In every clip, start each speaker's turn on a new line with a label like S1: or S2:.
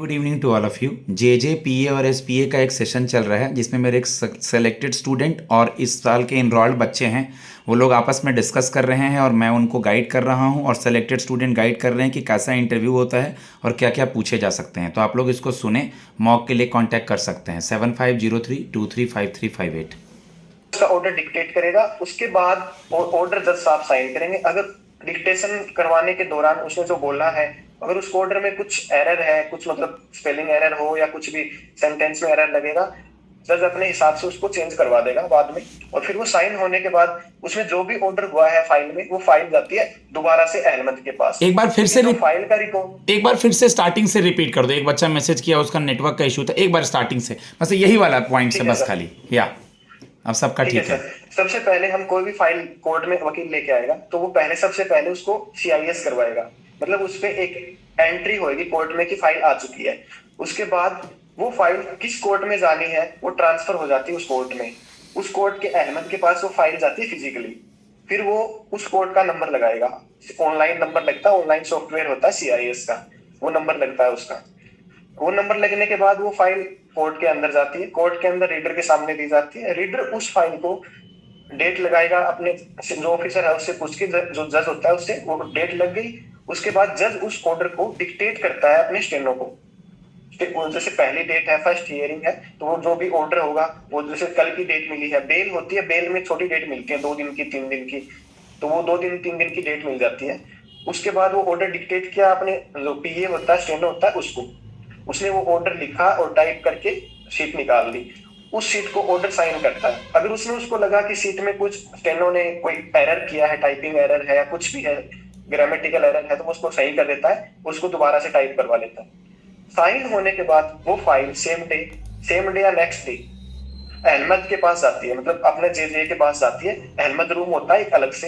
S1: Good evening to all of you. J और SPA का एक सेशन चल रहा है जिसमें मेरे एक सेलेक्टेड स्टूडेंट और इस साल के इनरोल्ड बच्चे हैं, वो लोग आपस में डिस्कस कर रहे हैं और मैं उनको गाइड कर रहा हूं और सेलेक्टेड स्टूडेंट गाइड कर रहे हैं कि कैसा इंटरव्यू होता है और क्या क्या पूछे जा सकते हैं। तो आप लोग इसको सुने, मॉक के लिए कांटेक्ट कर सकते हैं 7503235358।
S2: उसका ऑर्डर डिक्टेट करेगा, उसके बाद ऑर्डर जज साहब साइन करेंगे। अगर डिक्टेशन करवाने के दौरान उसने जो बोला है, अगर उस ऑर्डर में कुछ एरर है, कुछ मतलब स्पेलिंग एरर हो या कुछ भी सेंटेंस में एरर लगेगा, जज अपने हिसाब से उसको चेंज करवा देगा बाद में। और फिर वो साइन होने के बाद उसमें जो भी ऑर्डर हुआ है फाइल में, वो फाइल जाती है दोबारा से अहमद के पास।
S1: एक बार फिर से
S2: फाइल का रिकॉर्ड
S1: एक बार फिर से स्टार्टिंग से रिपीट कर दो। एक बच्चा मैसेज किया, उसका नेटवर्क का इशू था। एक बार स्टार्टिंग से, बस यही वाला पॉइंट से बस खाली, या अब सबका ठीक है।
S2: सबसे पहले हम कोई भी फाइल कोर्ट में वकील लेके आएगा तो वो पहले सबसे पहले उसको CIS करवाएगा, मतलब उस पे एक एंट्री होगी कोर्ट में कि फाइल आ चुकी है। उसके बाद वो फाइल किस कोर्ट में जानी है वो ट्रांसफर हो जाती है उस कोर्ट में। उस कोर्ट के अहमद के पास वो फाइल जाती है फिजिकली, फिर वो उस कोर्ट का नंबर लगाएगा। ऑनलाइन नंबर लगता है, ऑनलाइन सॉफ्टवेयर होता है CIS का, वो नंबर लगता है उसका। वो नंबर लगने के बाद वो फाइल कोर्ट के अंदर जाती है, कोर्ट के अंदर रीडर के सामने दी जाती है। रीडर उस फाइल को डेट लगाएगा, अपने जो ऑफिसर है उससे पूछ के, जो जज होता है उससे, वो डेट लग गई। उसके बाद जज उस ऑर्डर को डिक्टेट करता है अपने स्टेनो को। जैसे पहली डेट है, फर्स्ट हियरिंग है, तो वो जो भी ऑर्डर होगा, वो जैसे कल की डेट मिली है, बेल होती है, बेल में छोटी डेट मिलती है 2 दिन की, 3 दिन की, तो वो 2 दिन 3 दिन की डेट मिल जाती है। उसके बाद वो ऑर्डर डिक्टेट किया अपने जो PA होता है, स्टेनो होता है, उसको। उसने वो ऑर्डर लिखा और टाइप करके शीट निकाल ली। उस शीट को ऑर्डर साइन करता है। अगर उसने उसको लगा कि शीट में कुछ स्टेनो ने कोई एरर किया है, टाइपिंग एरर है या कुछ भी है, ग्रामेटिकल एरर है, तो वो उसको सही कर देता है, उसको दोबारा से टाइप करवा लेता है। साइन होने के बाद वो फाइल सेम डे या नेक्स्ट डे अहमद के पास जाती है, मतलब अपने जे के पास जाती है। अहमद रूम होता है एक अलग से,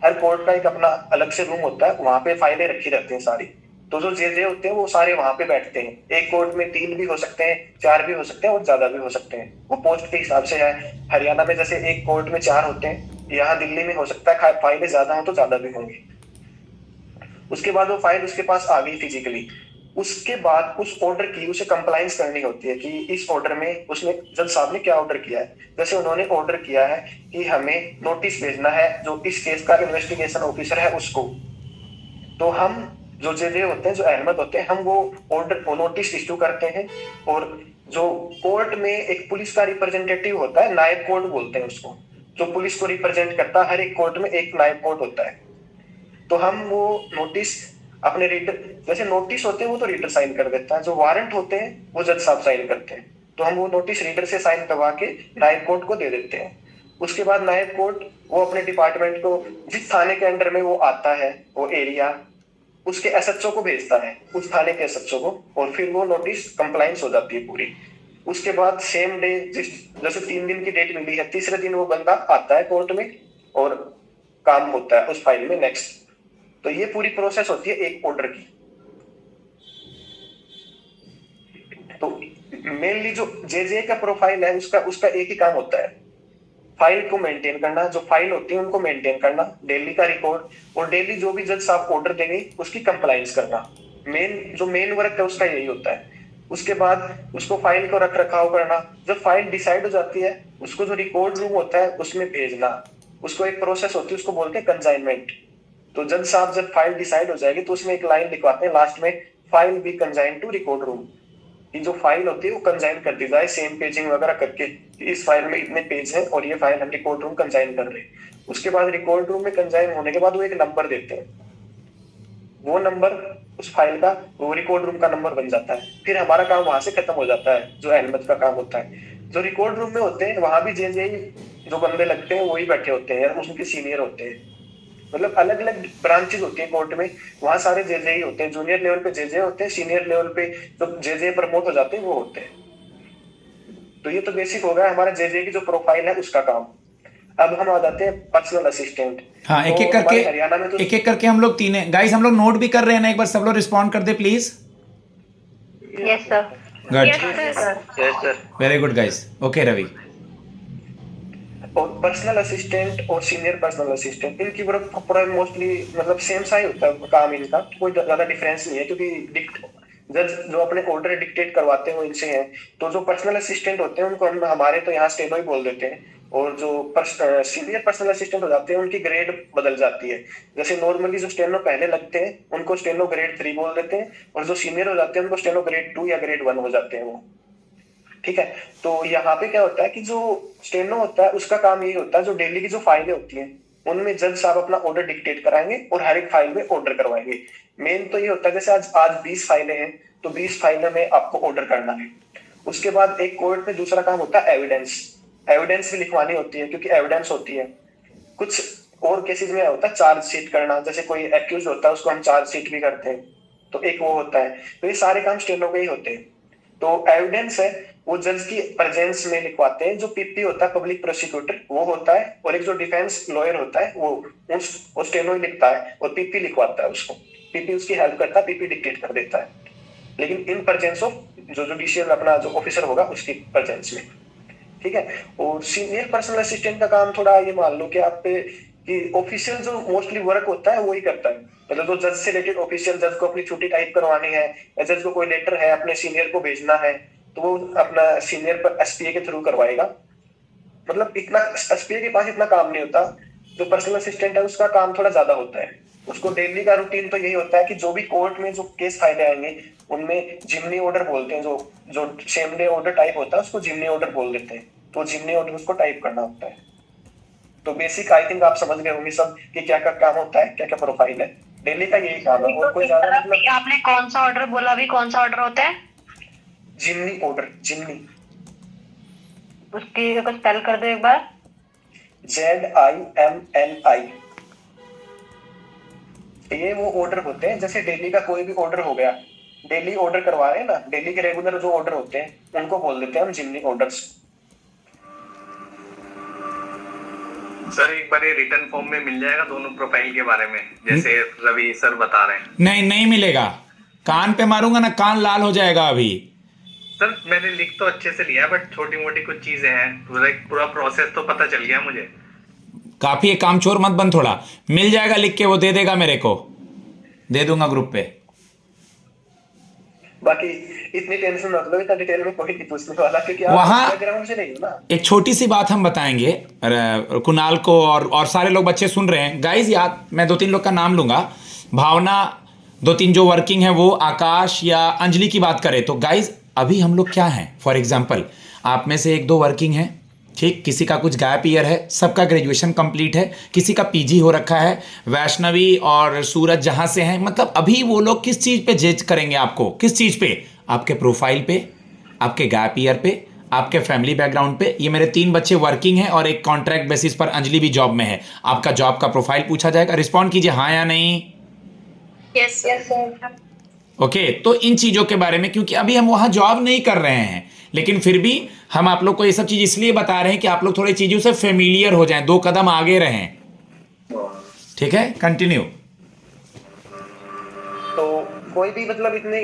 S2: हर कोर्ट का एक अपना अलग से रूम होता है, वहां पे फाइलें रखी रहती हैं सारी। तो जो जे होते हैं वो सारे वहां पे बैठते हैं। एक कोर्ट में 3 भी हो सकते हैं, 4 भी हो सकते हैं और ज्यादा भी हो सकते हैं, वो पोस्ट के हिसाब से है। हरियाणा में जैसे एक कोर्ट में 4 होते हैं, यहाँ दिल्ली में हो सकता है फाइलें ज्यादा हो तो ज्यादा भी होंगी। उसके बाद वो फाइल उसके पास आ गई फिजिकली। उसके बाद उस ऑर्डर की उसे कंप्लाइंस करनी होती है कि इस ऑर्डर में उसने, जज साहब ने क्या ऑर्डर किया है। जैसे उन्होंने ऑर्डर किया है कि हमें नोटिस भेजना है जो इस केस का इन्वेस्टिगेशन ऑफिसर है उसको, तो हम जो जे होते हैं, जो अहमद होते हैं, हम वो ऑर्डर नोटिस इश्यू करते हैं। और जो कोर्ट में एक पुलिस का रिप्रेजेंटेटिव होता है, नायब कोर्ट बोलते हैं उसको, जो पुलिस को रिप्रेजेंट करता है। हर एक कोर्ट में एक नायब कोर्ट होता है। तो हम वो नोटिस अपने रीडर, जैसे नोटिस होते हैं वो तो रीडर साइन कर देता है, जो वारंट होते हैं वो जज साहब साइन करते हैं। तो हम वो नोटिस रीडर से साइन करवा के नायब कोर्ट को दे देते हैं। उसके बाद नायब कोर्ट वो अपने डिपार्टमेंट को, जिस थाने के अंडर में वो आता है, वो एरिया, उसके SHO को भेजता है, उस थाने के SHO को, और फिर वो नोटिस कंप्लाइंस हो जाती है पूरी। उसके बाद सेम डे, जैसे 3 दिन की डेट मिली है, तीसरे दिन वो बंदा आता है कोर्ट में और काम होता है उस फाइल में नेक्स्ट। तो ये पूरी प्रोसेस होती है एक ऑर्डर की। तो मेनली जो जे का प्रोफाइल है उसका एक ही काम होता है, फाइल को मेंटेन करना, जो फाइल होती है उनको मेंटेन करना, डेली का रिकॉर्ड, और डेली जो भी जज साहब ऑर्डर देंगे उसकी कंप्लाइंस करना। मेन वर्क है उसका यही होता है। उसके बाद उसको फाइल को रख रखाव करना। जब फाइल डिसाइड हो जाती है, उसको जो रिकॉर्ड रूम होता है उसमें भेजना। उसको एक प्रोसेस होती है, उसको बोलते हैं कंसाइनमेंट। तो जज साहब जब फाइल डिसाइड हो जाएगी तो उसमें एक लाइन लिखवाते हैं लास्ट में, file be consign to record room. कि जो फाइल होती है वो कंसाइन कर दी जाए, सेम पेजिंग वगैरह करके, इस फाइल में इतने पेज हैं और ये फाइल हम रिकॉर्ड रूम कंसाइन कर रहे हैं। उसके बाद रिकॉर्ड रूम में कंसाइन होने के बाद वो एक नंबर देते हैं, वो नंबर उस फाइल का, वो रिकॉर्ड रूम का नंबर बन जाता है। फिर हमारा काम वहां से खत्म हो जाता है, जो अहमद का काम होता है। जो रिकॉर्ड रूम में होते हैं वहां भी जे जो बंदे लगते हैं वही बैठे होते हैं, उनके सीनियर होते हैं। मतलब अलग अलग ब्रांचेस होती है कोर्ट में, वहां सारे जे ही होते हैं। जूनियर लेवल पे जे होते हैं, सीनियर लेवल पे जो जे प्रमोट हो जाते हैं वो होते हैं। तो ये तो बेसिक हो गया हमारा जे की जो प्रोफाइल है उसका काम। अब हम आ जाते हैं पर्सनल असिस्टेंट।
S1: हाँ, एक एक करके हरियाणा में तो एक एक करके हम लोग तीन गाइस, हम लोग नोट भी कर रहे हैं ना, एक बार सब लोग रिस्पॉन्ड कर दे please.
S3: Yes sir.
S1: Good, very good guys. Okay Ravi.
S2: और पर्सनल असिस्टेंट और सीनियर पर्सनल असिस्टेंट, इनकी पूरा मोस्टली मतलब सेम सा ही होता है काम इनका, कोई ज्यादा डिफरेंस नहीं है। क्योंकि जज जो अपने ऑर्डर डिक्टेट करवाते हैं वो इनसे हैं। तो जो पर्सनल असिस्टेंट होते हैं उनको हम हमारे तो यहाँ स्टेनो ही बोल देते हैं, और जो सीनियर पर्सनल असिस्टेंट हो जाते हैं उनकी ग्रेड बदल जाती है। जैसे नॉर्मली जो स्टेनो पहले लगते हैं उनको स्टेनो ग्रेड 3 बोल देते हैं, और जो सीनियर हो जाते हैं उनको स्टेनो ग्रेड 2 या ग्रेड 1 हो जाते हैं वो। ठीक है, तो यहाँ पे क्या होता है कि जो स्टेनो होता है उसका काम यही होता है, जो डेली की जो फाइलें होती हैं उनमें जज साहब अपना ऑर्डर डिक्टेट कराएंगे और हर एक फाइल में ऑर्डर करवाएंगे। मेन तो ये होता है जैसे आज आज 20 फाइलें हैं तो 20 फाइलों में आपको ऑर्डर करना है। उसके बाद एक कोर्ट में दूसरा काम होता है एविडेंस। एविडेंस भी लिखवानी होती है, क्योंकि एविडेंस होती है कुछ और केसेस में होता है चार्जशीट करना, जैसे कोई एक्यूज होता है उसको हम चार्जशीट भी करते हैं, तो एक वो होता है। तो ये सारे काम स्टेनो के ही होते हैं। तो एविडेंस है वो जज की प्रेजेंस में लिखवाते हैं। जो पीपी होता है पब्लिक प्रोसिक्यूटर वो होता है, और एक जो डिफेंस लॉयर होता है वो स्टेनो ही लिखता है और पीपी लिखवाता है उसको। पीपी उसकी हेल्प करता है, पीपी डिक्टेट कर देता है, लेकिन इन प्रेजेंस ऑफ जो जुडिशियल अपना जो ऑफिसर होगा उसकी प्रेजेंस में। ठीक है, और सीनियर पर्सनल असिस्टेंट का काम थोड़ा ये मान लो कि आप कि ऑफिशियल जो मोस्टली वर्क होता है वो ही करता है। मतलब जो जज से रिलेटेड ऑफिशियल, जज को अपनी छुट्टी टाइप करवानी है या जज को कोई लेटर है अपने सीनियर को भेजना है तो वो अपना सीनियर पर एसपीए के थ्रू करवाएगा। मतलब इतना एसपीए के पास इतना काम नहीं होता। जो पर्सनल असिस्टेंट है उसका काम थोड़ा ज्यादा होता है। उसको डेली का रूटीन तो यही होता है कि जो भी कोर्ट में जो केस फाइलें आएंगे उनमें जिमनी ऑर्डर बोलते हैं, जो सेम डे ऑर्डर टाइप होता है उसको जिमनी ऑर्डर बोल देते हैं, तो जिमनी ऑर्डर उसको टाइप करना होता है। तो बेसिक आई थिंक आप समझ गए होंगे सब कि क्या क्या काम होता है, क्या क्या प्रोफाइल है। डेली का यही काम है और कोई ज्यादा मतलब।
S3: आपने कौन सा ऑर्डर बोला, अभी कौन सा ऑर्डर होता है?
S2: जिमनी ऑर्डर, जिमनी।
S3: उसकी कुछ स्पेल कर दो एक बार।
S2: ZIMNI। ये वो ऑर्डर होते हैं, जैसे डेली का कोई भी ऑर्डर हो गया, डेली ऑर्डर करवा रहे हैं ना, डेली के रेगुलर जो ऑर्डर होते हैं उनको बोल देते हैं हम जिमनी ऑर्डर्स।
S4: सर एक बार ये रिटर्न फॉर्म में मिल जाएगा दोनों प्रोफाइल के बारे में, जैसे रवि सर बता रहे हैं?
S1: नहीं, नहीं मिलेगा। कान पे मारूंगा ना कान लाल हो जाएगा अभी।
S4: सर मैंने लिख तो अच्छे से लिया बट छोटी मोटी कुछ चीजें हैं, पूरा प्रोसेस तो पता चल गया मुझे।
S1: काफी है, कामचोर मत बन थोड़ा। मिल जाएगा लिख के, वो दे देगा मेरे को, दे दूंगा ग्रुप पे।
S2: बाकी इतनी टेंशन मत लो, इतना डिटेल में कोई नहीं पूछने वाला, क्योंकि आप
S1: वहाँ
S2: बैकग्राउंड से नहीं हो ना।
S1: एक छोटी सी बात हम बताएंगे कुणाल को, और सारे लोग बच्चे सुन रहे हैं गाइज। याद मैं 2-3 लोग का नाम लूंगा, भावना, 2-3 जो वर्किंग है वो, आकाश या अंजलि की बात करें तो गाइज अभी हम लोग क्या हैं, फॉर एग्जाम्पल आप में से 1-2 वर्किंग हैं, ठीक, किसी का कुछ गैप ईयर है, सबका ग्रेजुएशन कंप्लीट है, किसी का पीजी हो रखा है। वैष्णवी और सूरज जहां से हैं, मतलब अभी वो लोग किस चीज़ पे जज करेंगे आपको, किस चीज़ पे? आपके प्रोफाइल पे, आपके गैप ईयर पे, आपके फैमिली बैकग्राउंड पे। ये मेरे 3 बच्चे वर्किंग हैं और एक कॉन्ट्रैक्ट बेसिस पर अंजलि भी जॉब में है। आपका जॉब का प्रोफाइल पूछा जाएगा, रिस्पॉन्ड कीजिए हाँ या नहीं।
S3: Yes sir.
S1: ओके, तो इन चीज़ों के बारे में, क्योंकि अभी हम वहाँ जॉब नहीं कर रहे हैं, लेकिन फिर भी हम आप लोग को ये सब चीज़ इसलिए बता रहे हैं कि आप लोग थोड़ी चीज़ों से फेमिलियर हो जाएं, 2 कदम आगे रहें। ठीक है, कंटिन्यू।
S2: तो कोई भी मतलब इतने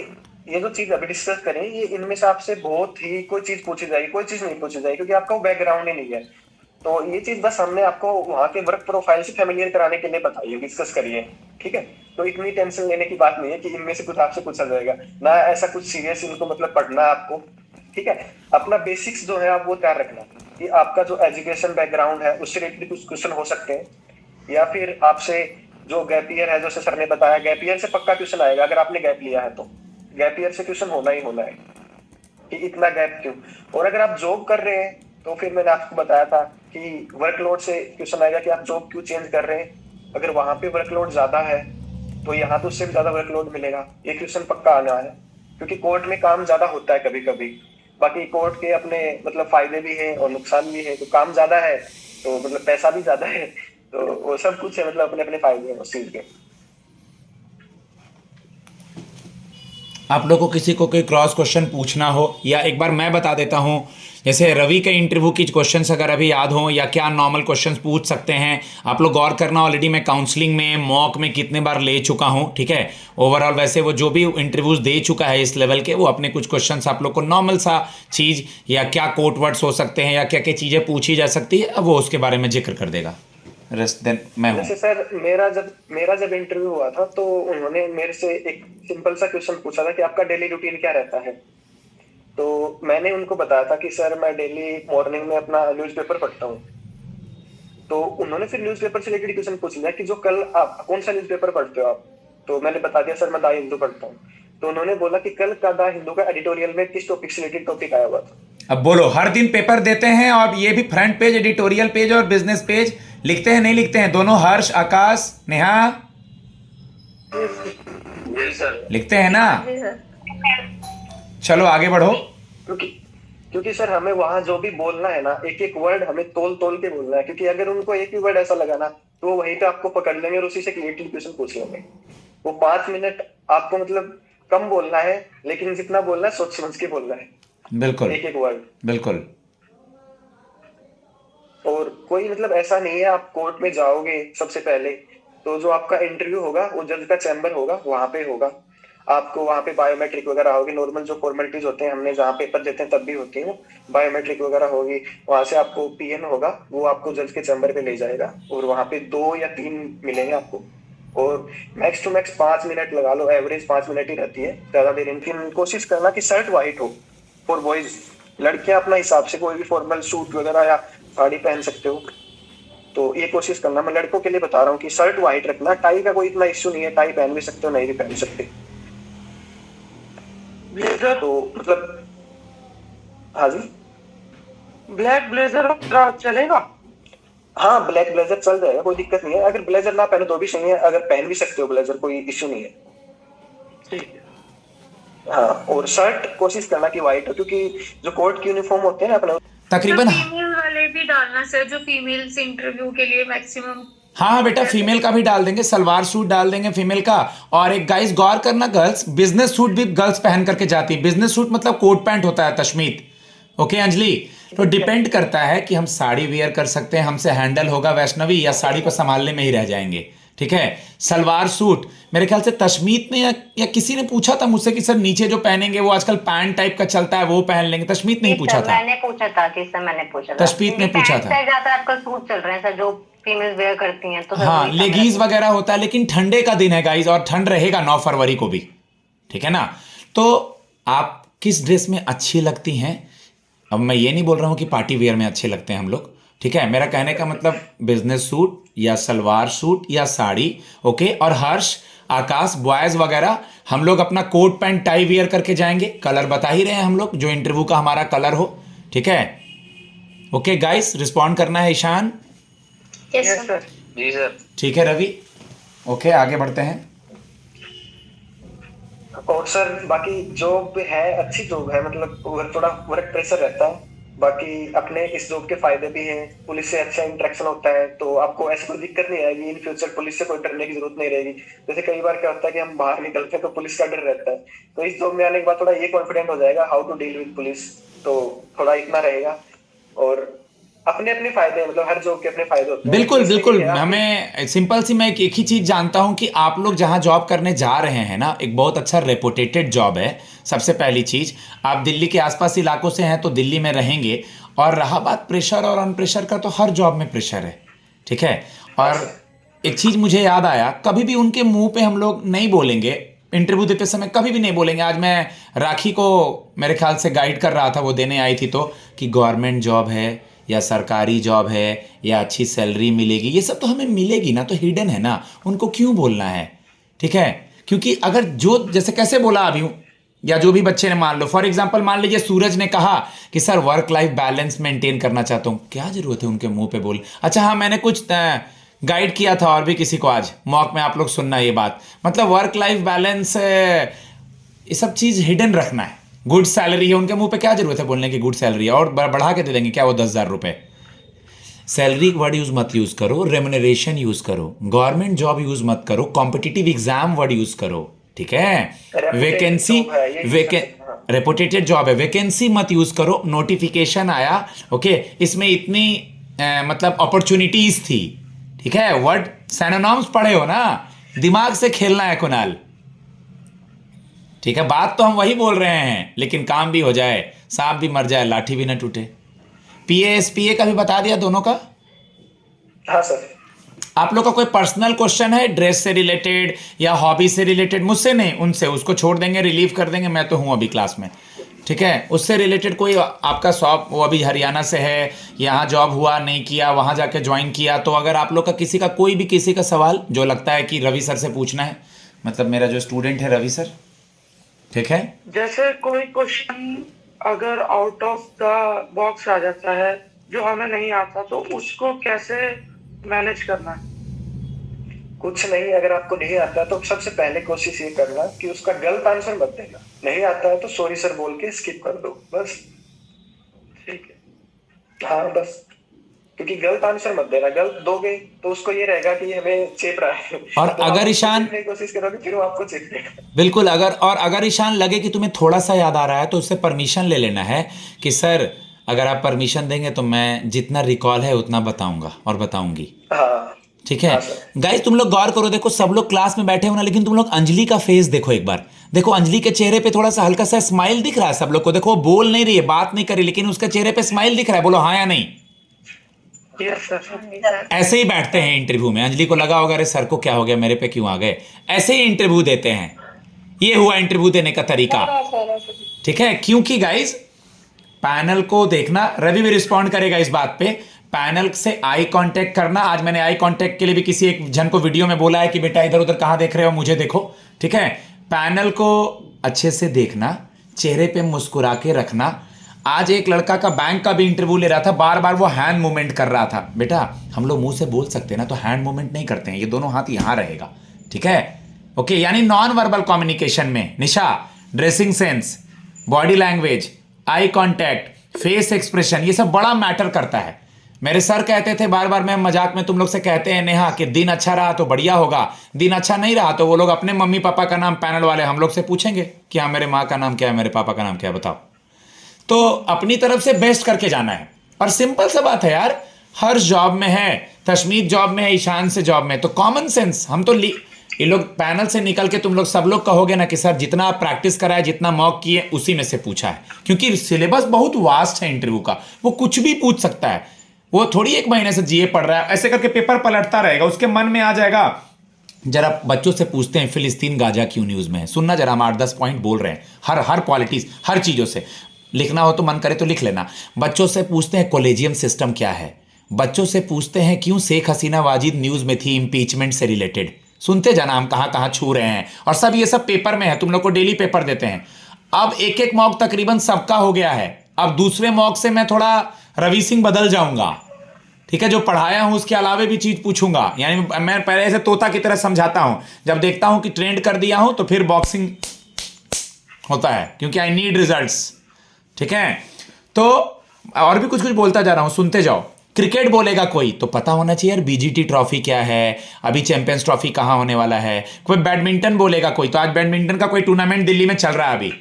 S2: ये जो चीज अभी डिस्कस करें, ये इनमें से आपसे बहुत ही कोई चीज पूछी जाएगी, कोई चीज नहीं पूछी जाएगी, क्योंकि आपका वो बैकग्राउंड ही नहीं है। तो ये चीज बस हमने आपको वहाँ के वर्क प्रोफाइल से फेमिलियर कराने के लिए बताई है, डिस्कस करिए। ठीक है, तो इतनी टेंशन लेने की बात नहीं है कि इनमें से कुछ आपसे पूछा जाएगा ना, ऐसा कुछ सीरियस इनको मतलब पढ़ना है आपको। ठीक है, अपना बेसिक्स जो है आप वो तैयार रखना कि आपका जो एजुकेशन बैकग्राउंड है उससे रिलेटेड कुछ क्वेश्चन हो सकते हैं, या फिर आपसे जो गैप ईयर है, जैसे सर ने बताया गैप ईयर से पक्का क्वेश्चन आएगा। अगर आपने गैप लिया है तो गैप ईयर से क्वेश्चन होना ही होना है कि इतना गैप क्यों। और अगर आप जॉब कर रहे हैं तो फिर मैंने आपको बताया था कि वर्कलोड से क्वेश्चन आएगा कि आप जॉब क्यों चेंज कर रहे हैं। अगर वहां पे वर्कलोड ज्यादा है तो यहाँ तो उससे भी ज्यादा वर्कलोड मिलेगा, ये क्वेश्चन पक्का आना है, क्योंकि कोर्ट में काम ज्यादा होता है कभी कभी। बाकी कोर्ट के अपने मतलब फायदे भी हैं और नुकसान भी है। तो काम ज्यादा है तो मतलब पैसा भी ज्यादा है, तो वो सब कुछ है, मतलब अपने अपने फायदे हैं उस चीज के।
S1: आप लोग को किसी को कोई क्रॉस क्वेश्चन पूछना हो, या एक बार मैं बता देता हूँ, जैसे रवि के इंटरव्यू की क्वेश्चंस अगर अभी याद हो, या क्या नॉर्मल क्वेश्चंस पूछ सकते हैं आप लोग गौर करना। ऑलरेडी मैं काउंसलिंग में, मॉक में कितने बार ले चुका हूँ, ठीक है। ओवरऑल वैसे वो जो भी इंटरव्यूज दे चुका है इस लेवल के, वो अपने कुछ क्वेश्चंस आप लोग को नॉर्मल सा चीज़, या क्या कोट वर्ड्स हो सकते हैं, या क्या क्या चीज़ें पूछी जा सकती है, अब वो उसके बारे में जिक्र कर देगा। रेस्ट देन मैं हूँ।
S2: जैसे सर मेरा जब इंटरव्यू हुआ था तो उन्होंने मेरे से एक सिंपल सा क्वेश्चन पूछा था कि आपका डेली रूटीन क्या रहता है। तो मैंने उनको बताया था कि सर मैं डेली मॉर्निंग में अपना न्यूज़पेपर पढ़ता हूँ। तो उन्होंने फिर न्यूज़पेपर से रिलेटेड क्वेश्चन पूछ लिया कि जो कल आप कौन सा न्यूज़पेपर पढ़ते हो आप। तो मैंने बता दिया सर मैं द हिंदू पढ़ता हूँ। तो उन्होंने बोला कि कल का द हिंदू का एडिटोरियल में किस टॉपिक से रिलेटेड टॉपिक आया हुआ था।
S1: अब बोलो, हर दिन पेपर देते हैं और ये भी फ्रंट पेज, एडिटोरियल पेज और बिजनेस पेज लिखते हैं नहीं लिखते हैं दोनों? हर्ष, आकाश, नेहा
S4: जी सर।
S1: लिखते हैं ना?
S3: जी सर।
S1: चलो आगे बढ़ो।
S2: क्योंकि क्योंकि सर हमें वहां जो भी बोलना है ना, एक एक वर्ड हमें तोल तोल के बोलना है, क्योंकि अगर उनको एक ही वर्ड ऐसा लगा ना तो वो वहीं पे आपको पकड़ लेंगे और उसी से क्रिएटिव क्वेश्चन पूछ लेंगे। वो 5 मिनट आपको मतलब कम बोलना है, लेकिन जितना बोलना है सोच समझ के बोलना है,
S1: बिल्कुल
S2: एक एक वर्ड।
S1: बिल्कुल।
S2: और कोई मतलब ऐसा नहीं है, आप कोर्ट में जाओगे सबसे पहले तो जो आपका इंटरव्यू होगा वो जज का चैम्बर होगा, वहां पे होगा। आपको वहां पे बायोमेट्रिक वगैरह होगी, नॉर्मल जो फॉर्मेलिटीज होते हैं हमने जहाँ पेपर देते हैं तब भी होती है, बायोमेट्रिक वगैरह होगी। वहां से आपको पीएन होगा, वो आपको जज के चैम्बर पे ले जाएगा और वहां पे 2 या 3 मिलेंगे आपको। और मैक्स टू मैक्स 5 मिनट लगा लो, एवरेज 5 मिनट ही रहती है, ज्यादा देर नहीं। कोशिश करना कि शर्ट व्हाइट हो फॉर बॉयज। लड़कियां अपना हिसाब से कोई भी फॉर्मल सूट वगैरह या साड़ी पहन सकते हो, तो ये कोशिश करना। मैं लड़कों के लिए बता रहा हूँ कि शर्ट व्हाइट रखना। टाई का कोई इतना इश्यू नहीं है, टाई पहन भी सकते हो, नहीं भी पहन सकते।
S5: ब्लेजर,
S2: तो मतलब हाँ जी,
S5: ब्लैक ब्लेजर चलेगा?
S2: हाँ ब्लैक ब्लेजर चल जाएगा, कोई दिक्कत नहीं है। अगर ब्लेजर ना पहनो तो भी सही है, अगर पहन भी सकते हो ब्लेजर कोई इश्यू नहीं है।
S5: ठीक है।
S2: हाँ, और शर्ट कोशिश करना कि व्हाइट हो, क्योंकि जो कोर्ट की यूनिफॉर्म होते हैं ना अपने,
S1: तकरीबन
S3: फीमेल वाले भी डालना सर, जो फीमेल्स इंटरव्यू के लिए मैक्सिमम।
S1: हाँ हाँ बेटा, फीमेल का भी डाल देंगे, सलवार सूट डाल देंगे फीमेल का। और एक गाइस गौर करना, गर्ल्स बिजनेस सूट भी गर्ल्स पहन करके जाती है। बिजनेस सूट मतलब कोट पैंट होता है तश्मीत। ओके अंजलि, तो डिपेंड करता है कि हम साड़ी वेयर कर सकते हैं, हमसे हैंडल होगा वैष्णवी, या साड़ी को संभालने में ही रह जाएंगे। ठीक है, सलवार सूट मेरे ख्याल से तश्मीत ने या किसी ने पूछा था मुझसे कि सर नीचे जो पहनेंगे वो आजकल पैंट टाइप का चलता है वो पहन लेंगे। तश्मीत नहीं पूछा था,
S3: मैंने पूछा था कि सर, मैंने पूछा था,
S1: तशमीत ने पूछा था।
S3: ज्यादा आजकल सूट चल रहे हैं सर, जो फीमेल वेयर करती हैं, तो
S1: हाँ लेगीज वगैरह होता है, लेकिन ठंडे का दिन है गाइज और ठंड रहेगा 9 फरवरी को भी। ठीक है ना? तो आप किस ड्रेस में अच्छी लगती हैं? अब मैं ये नहीं बोल रहा हूँ कि पार्टी वेयर में अच्छे लगते हैं हम लोग। ठीक है, मेरा कहने का मतलब बिजनेस सूट या सलवार सूट या साड़ी। ओके, और हर्ष, आकाश, बॉयज वगैरह हम लोग अपना कोट पैंट टाई वेयर करके जाएंगे। कलर बता ही रहे हैं हम लोग, जो इंटरव्यू का हमारा कलर हो। ठीक है, ओके गाइस, रिस्पॉन्ड करना है Ishan.
S3: Yes
S5: yes
S3: sir.
S5: Sir.
S4: जी सर।
S1: ठीक है रवि, ओके आगे बढ़ते हैं।
S2: और सर बाकी जॉब है, अच्छी जॉब है, मतलब थोड़ा वर्क प्रेशर रहता है। बाकी अपने इस जॉब के फायदे भी हैं, पुलिस से अच्छा इंटरेक्शन होता है, तो आपको ऐसी कोई दिक्कत नहीं आएगी। इन फ्यूचर पुलिस से कोई डरने की जरूरत नहीं रहेगी। जैसे कई बार क्या होता है कि हम बाहर निकलते हैं तो पुलिस का डर रहता है, तो इस जॉब में आने के बाद थोड़ा ये कॉन्फिडेंट हो जाएगा how to deal with police, तो थोड़ा इतना रहेगा। और अपने अपने फायदे हैं, मतलब हर जॉब के अपने फायदे होते हैं।
S1: बिल्कुल
S2: इसलिए
S1: बिल्कुल,
S2: आप-
S1: हमें सिंपल सी मैं एक ही चीज जानता हूं कि आप लोग जहां जॉब करने जा रहे हैं ना, एक बहुत अच्छा रेपुटेटेड जॉब है। सबसे पहली चीज, आप दिल्ली के आसपास इलाकों से हैं तो दिल्ली में रहेंगे। और रहा बात प्रेशर और अनप्रेशर का, तो हर जॉब में प्रेशर है। ठीक है, और एक चीज मुझे याद आया, कभी भी उनके मुंह पे हम लोग नहीं बोलेंगे इंटरव्यू देते समय, कभी भी नहीं बोलेंगे। आज मैं राखी को मेरे ख्याल से गाइड कर रहा था, वो देने आई थी, तो कि गवर्नमेंट जॉब है या सरकारी जॉब है या अच्छी सैलरी मिलेगी, ये सब तो हमें मिलेगी ना, तो हिडन है ना, उनको क्यों बोलना है? ठीक है, क्योंकि अगर जो जैसे कैसे बोला अभी हूँ, या जो भी बच्चे ने मान लो, फॉर एग्जांपल मान लीजिए सूरज ने कहा कि sir work life balance maintain करना चाहता हूँ, क्या जरूरत है उनके मुंह पे बोल। अच्छा हाँ, मैंने कुछ गाइड किया था और भी किसी को आज मॉक में, आप लोग सुनना ये बात, मतलब वर्क लाइफ बैलेंस ये सब चीज़ हिडन रखना है। गुड सैलरी है, उनके मुंह पे क्या जरूरत है बोलने की गुड सैलरी है, और बढ़ा के दे देंगे क्या वो 10,000 रुपये। सैलरी वर्ड यूज मत यूज करो, रेमुनरेशन यूज करो, गवर्नमेंट जॉब यूज मत करो, कॉम्पिटिटिव एग्जाम वर्ड यूज करो। ठीक है, वैकेंसी, रेपुटेटेड जॉब है, वैकेंसी मत यूज करो, नोटिफिकेशन आया, ओके, इसमें इतनी मतलब अपॉर्चुनिटीज थी। ठीक है, वर्ड सैनोनिम्स पढ़े हो ना, दिमाग से खेलना है कुणाल। ठीक है, बात तो हम वही बोल रहे हैं, लेकिन काम भी हो जाए, सांप भी मर जाए, लाठी भी ना टूटे। पीएएसपीए का भी बता दिया दोनों का।
S2: हाँ सर।
S1: आप लोग का कोई पर्सनल क्वेश्चन है ड्रेस से रिलेटेड या हॉबी से रिलेटेड, मुझसे नहीं, उनसे, उसको छोड़ देंगे, रिलीव कर देंगे, मैं तो हूँ अभी क्लास में, ठीक है। उससे रिलेटेड कोई आपका शॉप, वो अभी हरियाणा से है, यहाँ जॉब हुआ नहीं किया, वहाँ जाके ज्वाइन किया, तो अगर आप लोग का किसी का कोई भी किसी का सवाल जो लगता है कि रवि सर से पूछना है, मतलब मेरा जो स्टूडेंट है रवि सर, ठीक है।
S5: जैसे कोई क्वेश्चन अगर आउट ऑफ द बॉक्स आ जाता है जो हमें नहीं आता, तो उसको कैसे मैनेज करना है?
S2: कुछ नहीं, अगर आपको नहीं आता तो सबसे पहले कोशिश ये करना कि उसका गलत आंसर मत देना। नहीं आता है तो सॉरी सर बोल के स्किप कर दो, बस।
S5: ठीक है।
S2: हाँ बस, क्योंकि गलत आंसर मत देना। गलत दोगे तो उसको ये रहेगा कि हमें चेप रहा है।
S1: और
S2: तो
S1: अगर
S2: आप
S1: ईशान,
S2: कोशिश करोगे फिर वो आपको चेपेगा।
S1: बिल्कुल, अगर ईशान लगे कि तुम्हें थोड़ा सा याद आ रहा है तो उससे परमिशन ले लेना है कि सर अगर आप परमिशन देंगे तो मैं जितना रिकॉल है उतना बताऊंगा और बताऊंगी,
S2: हाँ
S1: ठीक है। गाइस तुम लोग गौर करो, देखो सब लोग क्लास में बैठे हो ना, लेकिन तुम लोग अंजलि का फेस देखो एक बार, देखो अंजलि के चेहरे पे थोड़ा सा हल्का सा स्माइल दिख रहा है सब लोग को, देखो वो बोल नहीं रही है, बात नहीं कर रही, लेकिन उसके चेहरे पे स्माइल दिख रहा है, बोलो हाँ या नहीं।
S5: Yes sir.
S1: ऐसे ही बैठते हैं इंटरव्यू में, अंजलि को लगा होगा अरे सर को क्या हो गया, मेरे पे क्यों आ गए, ऐसे ही इंटरव्यू देते हैं। ये हुआ इंटरव्यू देने का तरीका, ठीक है। क्योंकि गाइस पैनल को देखना, रवि भी रिस्पॉन्ड करेगा इस बात पे, पैनल से आई कांटेक्ट करना। आज मैंने आई कांटेक्ट के लिए भी किसी एक जन को वीडियो में बोला है कि बेटा इधर उधर कहां देख रहे हो, मुझे देखो, ठीक है। पैनल को अच्छे से देखना, चेहरे पे मुस्कुरा के रखना। आज एक लड़का का बैंक का भी इंटरव्यू ले रहा था, बार बार वो हैंड मूवमेंट कर रहा था। बेटा हम लोग मुंह से बोल सकते हैं ना, तो हैंड मूवमेंट नहीं करते हैं, ये दोनों हाथ यहां रहेगा, ठीक है, ओके। यानी नॉन वर्बल कम्युनिकेशन में Nisha, dressing sense, body language, eye contact, face expression, ये सब बड़ा मैटर करता है। मेरे सर कहते थे बार बार, मैं मजाक में तुम लोग से कहते हैं नेहा कि दिन अच्छा रहा तो बढ़िया होगा, दिन अच्छा नहीं रहा तो वो लोग अपने मम्मी पापा का नाम, पैनल वाले हम लोग से पूछेंगे कि हाँ मेरे माँ का नाम क्या है, मेरे पापा का नाम क्या है, बताओ। तो अपनी तरफ से बेस्ट करके जाना है। और सिंपल सा बात है यार, हर जॉब में है, तशमीत जॉब में है, ईशान से जॉब में, तो कॉमन सेंस हम तो ये लोग पैनल से निकल के तुम लोग सब लोग कहोगे ना कि सर जितना आप प्रैक्टिस कराए, जितना मॉक किए, उसी में से पूछा है। क्योंकि सिलेबस बहुत वास्ट है इंटरव्यू का, वो कुछ भी पूछ सकता है, वो थोड़ी एक महीने से जीए पढ़ रहा है, ऐसे करके पेपर पलटता रहेगा, उसके मन में आ जाएगा। जरा बच्चों से पूछते हैं फिलिस्तीन गाजा क्यों न्यूज में है, सुनना जरा, हम 8-10 पॉइंट बोल रहे हैं हर पॉलिटिक्स, हर चीजों से। लिखना हो तो मन करे तो लिख लेना। बच्चों से पूछते हैं कॉलेजियम सिस्टम क्या है, बच्चों से पूछते हैं क्यों शेख हसीना वाजिद न्यूज में थी इंपीचमेंट से रिलेटेड, सुनते जाना हम कहां कहां छू रहे हैं। और सब ये सब पेपर में है, तुम लोग को डेली पेपर देते हैं। अब एक एक मॉक तकरीबन सबका हो गया है। अब दूसरे मॉक से मैं थोड़ा रवि सिंह बदल जाऊंगा, ठीक है, जो पढ़ाया हूं उसके अलावे भी चीज पूछूंगा। यानी मैं पहले ऐसे तोता की तरह समझाता हूं, जब देखता हूं कि ट्रेंड कर दिया हूं तो फिर बॉक्सिंग होता है, क्योंकि आई नीड रिजल्ट्स, ठीक है। तो और भी कुछ कुछ बोलता जा रहा हूं, सुनते जाओ। क्रिकेट बोलेगा कोई तो पता होना चाहिए यार बीजीटी ट्रॉफी क्या है, अभी चैंपियंस ट्रॉफी कहां होने वाला है। कोई बैडमिंटन बोलेगा कोई, तो आज बैडमिंटन का कोई टूर्नामेंट दिल्ली में चल रहा है, अभी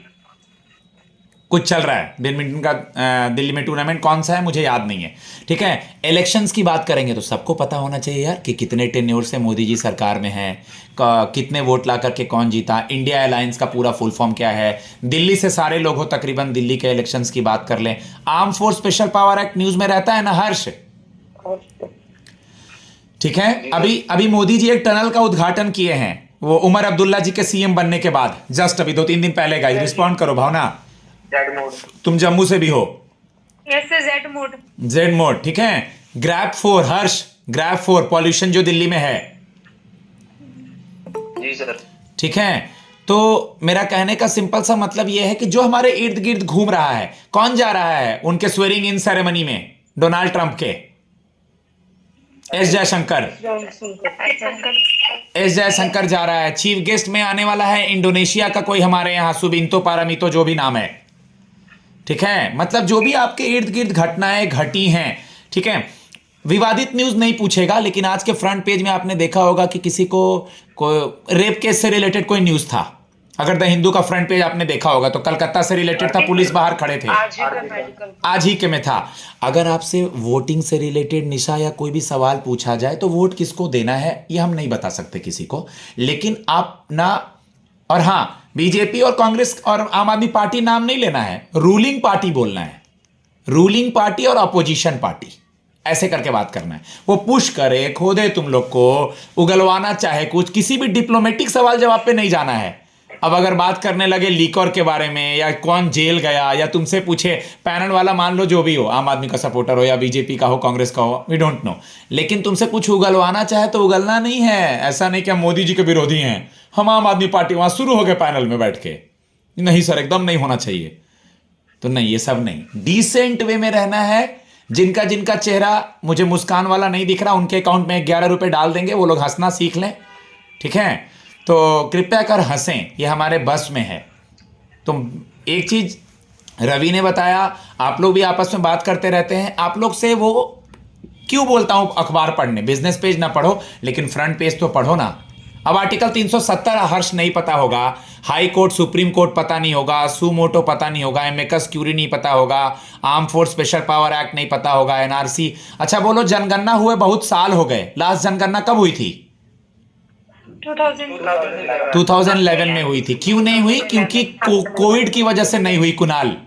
S1: कुछ चल रहा है बैडमिंटन का दिल्ली में टूर्नामेंट, कौन सा है मुझे याद नहीं है, ठीक है। इलेक्शंस की बात करेंगे तो सबको पता होना चाहिए यार कि कितने टेन्योर से मोदी जी सरकार में है, कितने वोट ला करके कौन जीता, इंडिया अलायंस का पूरा फुल फॉर्म क्या है, दिल्ली से सारे लोग हो तकरीबन, दिल्ली के इलेक्शंस की बात कर लें। Arm force special power act news में रहता है ना हर्ष, ठीक है। अभी मोदी जी एक टनल का उद्घाटन किए हैं, वो उमर अब्दुल्ला जी के सीएम बनने के बाद, जस्ट अभी 2-3 दिन पहले। गाइस रिस्पॉन्ड करो, भावना तुम जम्मू से भी हो।
S3: Yes Z mode,
S1: Z mode, ठीक है। ग्रैब 4 हर्ष, ग्रैब 4 पॉल्यूशन जो दिल्ली में है,
S2: जी सर,
S1: ठीक है। तो मेरा कहने का सिंपल सा मतलब यह है कि जो हमारे इर्द गिर्द घूम रहा है, कौन जा रहा है उनके स्वेरिंग इन सेरेमनी में, डोनाल्ड ट्रंप के एस जयशंकर जा रहा है। चीफ गेस्ट में आने वाला है इंडोनेशिया का कोई हमारे यहाँ सुबिंतो पारामितो जो भी नाम है, ठीक है। मतलब जो भी आपके इर्द गिर्द घटनाएं घटी हैं, ठीक है। विवादित न्यूज नहीं पूछेगा, लेकिन आज के फ्रंट पेज में आपने देखा होगा कि किसी को रेप केस से रिलेटेड कोई न्यूज था। अगर द हिंदू का फ्रंट पेज आपने देखा होगा तो कलकत्ता से रिलेटेड था, पुलिस बाहर खड़े थे, आज ही के में था। अगर आपसे वोटिंग से रिलेटेड निशा या कोई भी सवाल पूछा जाए तो वोट किसको देना है ये हम नहीं बता सकते किसी को, लेकिन आप ना, और हाँ बीजेपी और कांग्रेस और आम आदमी पार्टी नाम नहीं लेना है, रूलिंग पार्टी बोलना है, रूलिंग पार्टी और अपोजिशन पार्टी, ऐसे करके बात करना है। वो पुश करे खोदे तुम लोग को, उगलवाना चाहे कुछ, किसी भी डिप्लोमेटिक सवाल जवाब पे नहीं जाना है। अब अगर बात करने लगे लीकर के बारे में या कौन जेल गया, या तुमसे पूछे पैनल वाला, मान लो जो भी हो, आम आदमी का सपोर्टर हो या बीजेपी का हो, कांग्रेस का हो, वी डोंट नो, लेकिन तुमसे कुछ उगलवाना चाहे तो उगलना नहीं है। ऐसा नहीं कि हम मोदी जी के विरोधी हैं, हम आम आदमी पार्टी, वहां शुरू हो गए पैनल में बैठ के, नहीं सर एकदम नहीं होना चाहिए। तो नहीं, ये सब नहीं, डिसेंट वे में रहना है। जिनका जिनका चेहरा मुझे मुस्कान वाला नहीं दिख रहा, उनके अकाउंट में 11 रुपए डाल देंगे, वो लोग हंसना सीख लें, ठीक है। तो कृपया कर हंसें, ये हमारे बस में है। तो एक चीज रवि ने बताया, आप लोग भी आपस में बात करते रहते हैं, आप लोग से वो क्यों बोलता हूं अखबार पढ़ने, बिजनेस पेज ना पढ़ो लेकिन फ्रंट पेज तो पढ़ो ना। अब आर्टिकल 370 हर्ष नहीं पता होगा, हाई कोर्ट सुप्रीम कोर्ट पता नहीं होगा, सुमोटो पता नहीं होगा, एमिकस क्यूरी नहीं पता होगा, arm force special power act नहीं पता होगा, एनआरसी। अच्छा बोलो, जनगणना हुए बहुत साल हो गए, लास्ट जनगणना कब हुई थी? 2011 में हुई थी। क्यों नहीं हुई? क्योंकि कोविड की वजह से नहीं हुई कुणाल,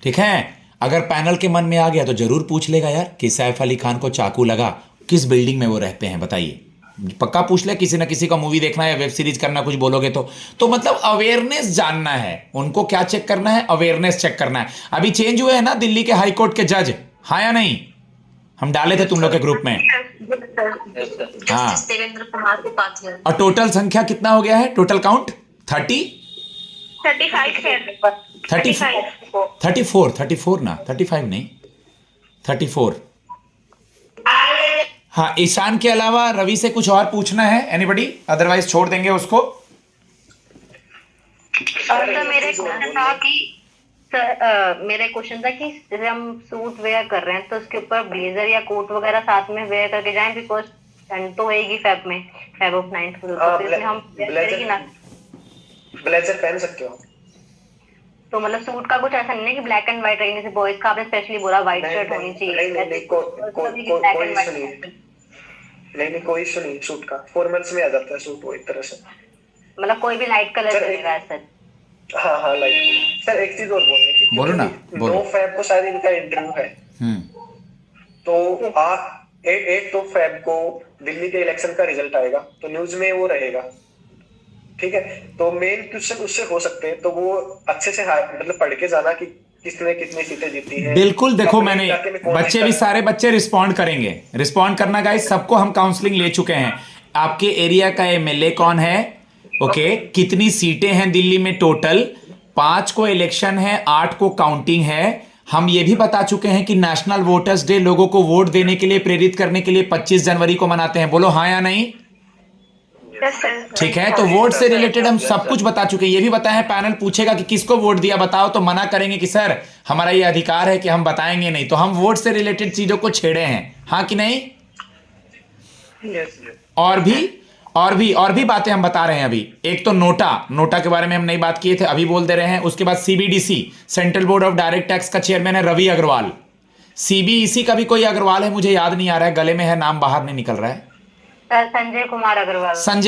S1: ठीक है। अगर पैनल के मन में आ गया तो जरूर पूछ लेगा यार कि सैफ अली खान को चाकू लगा, किस बिल्डिंग में वो रहते हैं बताइए, पक्का पूछ ले। किसी ना किसी का मूवी देखना है, वेब सीरीज करना, कुछ बोलोगे तो मतलब अवेयरनेस जानना है उनको। क्या चेक करना है? अवेयरनेस चेक करना है। अभी चेंज हुए हैं ना दिल्ली के हाई कोर्ट के जज, हाँ या नहीं? हम डाले थे तुम लोग के ग्रुप में, हाँ।
S3: देवेंद्र कुमार उपाध्याय।
S1: और टोटल संख्या कितना हो गया है? टोटल काउंट 34 ना, 35 नहीं, 34। हाँ, ईशान के अलावा रवि से कुछ और पूछना है एनीबडी? अदरवाइज छोड़ देंगे उसको।
S6: और तो मेरे क्वेश्चन था कि मेरा क्वेश्चन था कि जैसे हम सूट वेयर कर रहे हैं तो उसके ऊपर ब्लेजर या कोट वगैरह साथ में वेयर करके जाएं, बिकॉज ठंड तो होएगी फेब ऑफ 9 को, तो इसमें हम
S2: ब्लेजर पहन सकते हो।
S6: तो मतलब सूट का कुछ ऐसा नहीं है कि ब्लैक एंड व्हाइट रहेंगे, जैसे बॉयज का आपने स्पेशली बोला व्हाइट शर्ट होनी चाहिए,
S2: नहीं कोई इशू नहीं, सूट का फॉर्मल्स में आ जाता है सूट, वो एक तरह से
S6: मतलब कोई भी लाइट कलर चलेगा सर।
S2: हाँ लाइट। सर एक चीज और बोलने की,
S1: बोलो ना, बोलो।
S2: 2 फेब को शायद इनका इंटरव्यू है, तो 8 फेब को दिल्ली के इलेक्शन का रिजल्ट आएगा, तो न्यूज में वो रहेगा, ठीक है। तो मेन क्वेश्चन उससे हो सकते हैं, तो वो अच्छे से मतलब पढ़ के जाना कि किसने कितनी सीटें जीती है।
S1: बिल्कुल, देखो मैंने बच्चे भी, सारे बच्चे रिस्पॉन्ड करेंगे, रिस्पॉन्ड करना गाइस, सबको हम काउंसलिंग ले चुके हैं। आपके एरिया का एमएलए कौन है, ओके, कितनी सीटें हैं दिल्ली में टोटल, 5 को इलेक्शन है, 8 को काउंटिंग है। हम ये भी बता चुके हैं कि नेशनल वोटर्स डे लोगों को वोट देने के लिए प्रेरित करने के लिए 25 जनवरी को मनाते हैं, बोलो हाँ या नहीं? ठीक है, तो वोट से रिलेटेड हम सब कुछ बता चुके हैं। ये भी बताएं, पैनल पूछेगा कि किसको वोट दिया बताओ, तो मना करेंगे कि सर हमारा ये अधिकार है कि हम बताएंगे नहीं, तो हम वोट से रिलेटेड चीजों को छेड़े हैं, हाँ कि नहीं? और भी बातें हम बता रहे हैं अभी। एक तो नोटा के बारे में हम नहीं बात किए थे, अभी बोल दे रहे हैं। उसके बाद CBDC, central board of direct tax का चेयरमैन है रवि अग्रवाल। सीबीईसी का भी कोई अग्रवाल है, मुझे याद नहीं आ रहा है, गले में है, नाम बाहर नहीं निकल रहा है।
S6: संजय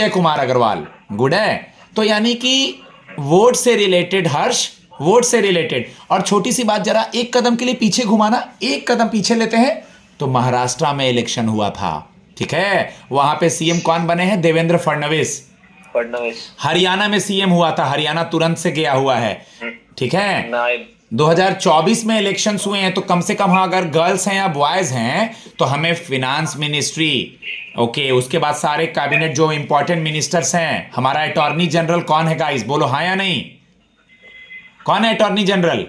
S6: कुमार अग्रवाल,
S1: गुड है। तो यानी कि वोट से रिलेटेड, हर्ष वोट से रिलेटेड। और छोटी सी बात, जरा एक कदम के लिए पीछे घुमाना, एक कदम पीछे लेते हैं, तो महाराष्ट्र में इलेक्शन हुआ था, ठीक है, वहां पे सीएम कौन बने हैं? देवेंद्र फडणवीस। हरियाणा में सीएम हुआ था, हरियाणा तुरंत से गया हुआ है, ठीक है। 2024 में इलेक्शंस हुए हैं, तो कम से कम अगर गर्ल्स हैं या बॉयज हैं तो हमें फिनांस मिनिस्ट्री, ओके, उसके बाद सारे कैबिनेट जो इंपॉर्टेंट मिनिस्टर्स हैं, हमारा अटॉर्नी जनरल कौन है गाइस, बोलो हाँ या नहीं? कौन है अटॉर्नी जनरल?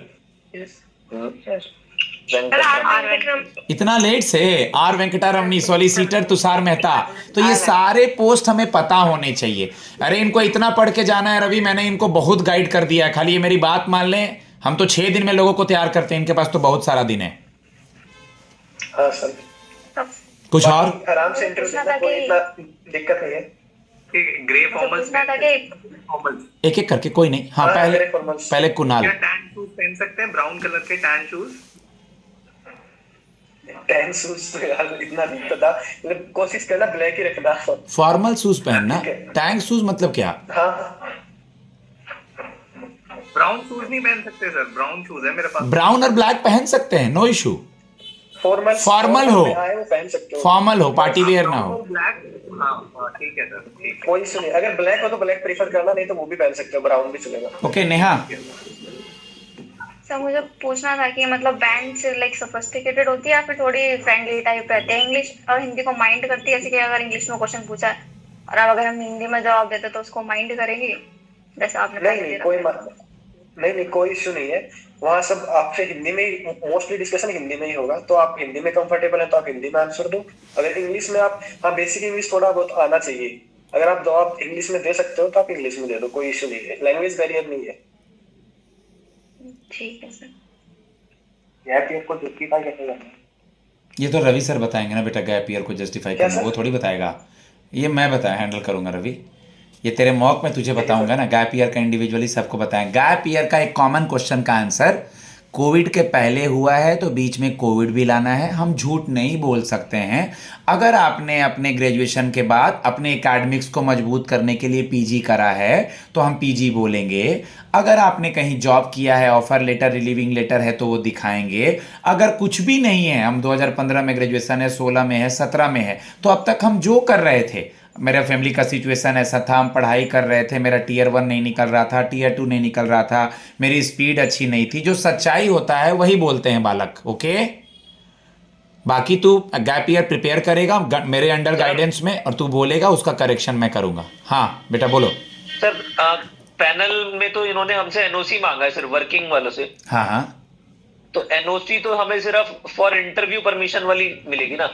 S1: इतना लेट से? R Venkataramani, solicitor Tushar Mehta. तो ये सारे पोस्ट हमें पता होने चाहिए। अरे इनको इतना पढ़ के जाना है रवि, मैंने इनको बहुत गाइड कर दिया है, खाली ये मेरी बात मान लें। हम तो 6 दिन में लोगों को तैयार करते हैं, इनके पास तो बहुत सारा दिन है।
S2: हाँ सर,
S1: कुछ और
S2: आराम से इंटरव्यू देना, कोई इतना दिक्कत नहीं है।
S4: ग्रे फॉर्मल्स
S1: एक एक करके, कोई नहीं। हाँ, पहले कुणाल।
S4: क्या टैन शूज पहन सकते हैं, ब्राउन कलर के टैन शूज?
S2: टैन शूज तो यार इतना नहीं पता, मतलब कोशिश करना ब्लैक ही रखना।
S1: फॉर्मल शूज पहनना, टैंक शूज मतलब क्या?
S2: हाँ,
S4: ब्राउन शूज नहीं पहन सकते सर, ब्राउन शूज है मेरे पास।
S1: ब्राउन और ब्लैक पहन सकते हैं, नो इशू। फॉर्मल हो,
S2: आए वो पहन सकते हो,
S1: फॉर्मल हो, पार्टी वेयर ना हो।
S4: ब्लैक, हाँ हाँ ठीक है सर, ठीक है।
S2: कोई इशू नहीं, अगर ब्लैक हो तो ब्लैक प्रीफर करना, नहीं तो वो भी पहन सकते हो, ब्राउन भी चलेगा।
S1: ओके नेहा।
S3: सर मुझे पूछना था कि मतलब बैंड लाइक सोफिस्टिकेटेड होती है या फिर थोड़ी फ्रेंडली टाइप रहती है? इंग्लिश और हिंदी को माइंड करती है? जैसे कि अगर इंग्लिश में क्वेश्चन पूछा है और अब अगर हम हिंदी में जवाब देते तो उसको माइंड करेंगे जैसे आपने
S2: नहीं नहीं कोई नहीं कोई इशू नहीं है, वहाँ सब आपसे हिंदी में ही मोस्टली डिस्कशन हिंदी में ही होगा, तो आप हिंदी में कंफर्टेबल है तो आप हिंदी में आंसर दो। अगर इंग्लिश में आप, हाँ बेसिक इंग्लिश थोड़ा बहुत आना चाहिए, अगर आप जवाब इंग्लिश में दे सकते हो तो आप इंग्लिश में दे दो, कोई इशू नहीं है, लैंग्वेज बैरियर नहीं है।
S3: ठीक है सर।
S2: गैप ईयर को जस्टिफाई कैसे करना है?
S1: ये तो रवि सर बताएंगे ना बेटा, गैप ईयर को जस्टिफाई
S2: क्या
S1: करना
S2: सर?
S1: वो थोड़ी बताएगा, ये मैं हैंडल करूंगा रवि। ये तेरे मॉक में तुझे बताऊंगा ना, गैप ईयर का इंडिविजुअली सबको बताएं। गैप ईयर का एक कॉमन क्वेश्चन का आंसर कोविड के पहले हुआ है तो बीच में कोविड भी लाना है, हम झूठ नहीं बोल सकते हैं। अगर आपने अपने ग्रेजुएशन के बाद अपने एकेडमिक्स को मजबूत करने के लिए पीजी करा है तो हम पीजी बोलेंगे। अगर आपने कहीं जॉब किया है, ऑफर लेटर, रिलीविंग लेटर है तो वो दिखाएंगे। अगर कुछ भी नहीं है, हम 2015 में ग्रेजुएशन है, 16 में है, 17 में है, तो अब तक हम जो कर रहे थे, मेरा फैमिली का सिचुएशन ऐसा था, हम पढ़ाई कर रहे थे, मेरा टीयर 1 नहीं निकल रहा था, टीयर 2 नहीं निकल रहा था, मेरी स्पीड अच्छी नहीं थी, जो सच्चाई होता है वही बोलते हैं बालक। ओके, बाकी तू गैप ईयर प्रिपेयर करेगा मेरे अंडर गाइडेंस में और तू बोलेगा, उसका करेक्शन मैं करूंगा। हाँ बेटा बोलो।
S7: सर पैनल में तो इन्होंने हमसे एनओसी मांगा है सिर्फ वर्किंग वालों से।
S1: हाँ हाँ,
S7: तो एनओसी तो हमें सिर्फ फॉर इंटरव्यू परमिशन वाली मिलेगी ना?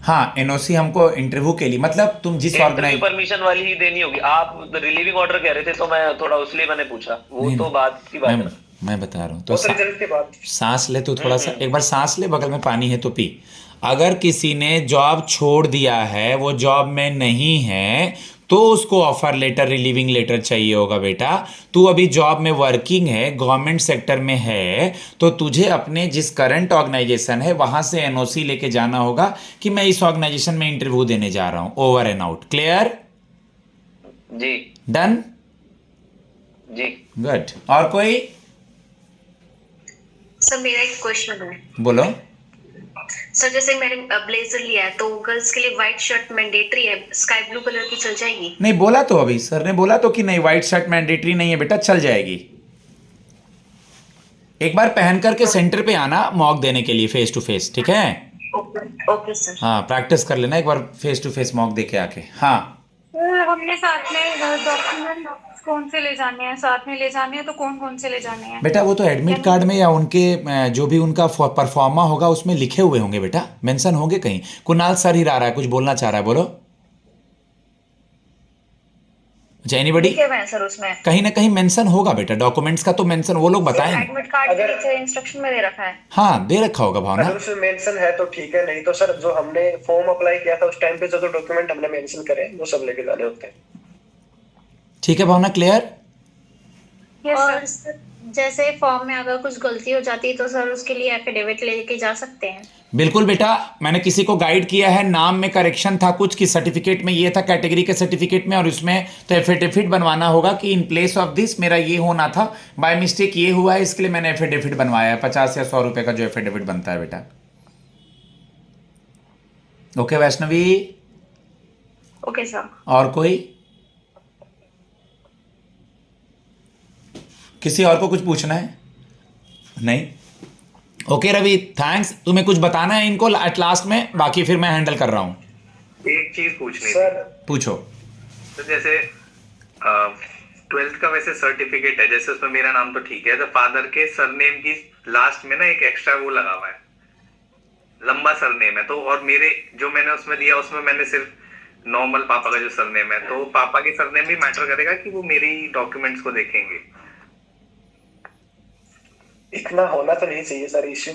S1: हाँ एनओसी हमको इंटरव्यू के लिए, मतलब तुम जिस
S7: इंटरव्यू
S1: ऑर्गेनाइज,
S7: परमिशन वाली ही देनी होगी। आप रिलीविंग ऑर्डर कह रहे थे तो मैं थोड़ा उसलिए मैंने पूछा, वो तो बात की बात है ना।
S1: मैं बता रहा हूँ तो
S2: वो तो रिजल्ट के बाद।
S1: सांस ले, तो थोड़ा सा एक बार सांस ले, बगल में पानी है तो पी। अगर किसी ने जॉब छोड़ दिया है, वो जॉब में नहीं है, तो उसको ऑफर लेटर, रिलीविंग लेटर चाहिए होगा बेटा। तू अभी जॉब में वर्किंग है, गवर्नमेंट सेक्टर में है, तो तुझे अपने जिस करंट ऑर्गेनाइजेशन है वहां से एनओसी लेके जाना होगा कि मैं इस ऑर्गेनाइजेशन में इंटरव्यू देने जा रहा हूं। Over and out, clear?
S7: जी
S1: डन?
S7: जी
S1: गुड। और कोई?
S3: सर मेरा एक क्वेश्चन है।
S1: बोलो।
S3: सर जैसे मैंने ब्लेजर लिया है तो गर्ल्स के लिए व्हाइट शर्ट मैंडेटरी है, स्काई ब्लू कलर की चल जाएगी?
S1: नहीं बोला तो, अभी सर ने बोला तो कि नहीं, व्हाइट शर्ट मैंडेटरी नहीं है बेटा, चल जाएगी। एक बार पहन करके सेंटर पे आना मॉक देने के लिए फेस टू फेस, ठीक है?
S3: Okay sir.
S1: हाँ प्रैक्टिस कर लेना एक बार फेस टू फेस मॉक दे के आके। हाँ
S3: हमने साथ में डॉक्यूमेंट कौन से ले जाने हैं, साथ में ले जाने हैं तो कौन कौन से ले जाने हैं?
S1: बेटा वो तो एडमिट कार्ड में या उनके जो भी उनका परफॉर्मा होगा उसमें लिखे हुए होंगे बेटा, मेंशन होंगे कहीं। कुणाल सर ही रहा है, कुछ बोलना चाह रहा है, बोलो। अच्छा एनीबडी?
S3: लिखे हुए हैं सर उसमें,
S1: कहीं ना कहीं मेंशन होगा बेटा, डॉक्यूमेंट्स का तो मेंशन वो लोग बताएंगे।
S3: एडमिट कार्ड के नीचे इंस्ट्रक्शन में दे रखा है।
S1: हाँ दे रखा होगा भावना।
S2: अगर उसमें मेंशन है तो ठीक है, नहीं तो सर जो हमने फॉर्म अप्लाई किया था उस टाइम पे जो डॉक्यूमेंट हमने मेंशन करे वो सब लेके जाने होते हैं।
S1: ठीक है भावना, क्लियर?
S3: और सर जैसे फॉर्म में अगर कुछ गलती हो जाती है तो सर उसके लिए एफिडेविट लेके जा सकते हैं?
S1: बिल्कुल बेटा, मैंने किसी को गाइड किया है, नाम में करेक्शन था कुछ कि सर्टिफिकेट में ये था, कैटेगरी के सर्टिफिकेट में, और उसमें तो एफिडेविट बनवाना होगा कि इन प्लेस ऑफ दिस मेरा ये होना था, बाय मिस्टेक ये हुआ है, इसके लिए मैंने एफिडेविट बनवाया है। 50 या 100 रुपए का जो एफिडेविट बनता है बेटा। ओके वैष्णवी?
S3: Okay sir.
S1: और कोई? किसी और को कुछ पूछना है? नहीं? Okay Ravi, thanks. तुम्हें कुछ बताना है इनको एट लास्ट में, बाकी फिर मैं हैंडल कर रहा हूँ।
S4: एक चीज पूछनी
S2: सर
S4: थी।
S1: पूछो।
S4: तो जैसे 12th का वैसे सर्टिफिकेट है, जैसे उसमें मेरा नाम तो ठीक है, तो फादर के सरनेम की लास्ट में ना एक एक्स्ट्रा वो लगा हुआ है, लंबा सरनेम है, तो और मेरे जो मैंने उसमें दिया उसमें मैंने सिर्फ नॉर्मल पापा का जो सरनेम है, तो पापा के सरनेम भी मैटर करेगा कि वो मेरी डॉक्यूमेंट्स को देखेंगे?
S2: इतना होना तो नहीं चाहिए सर इश्यू,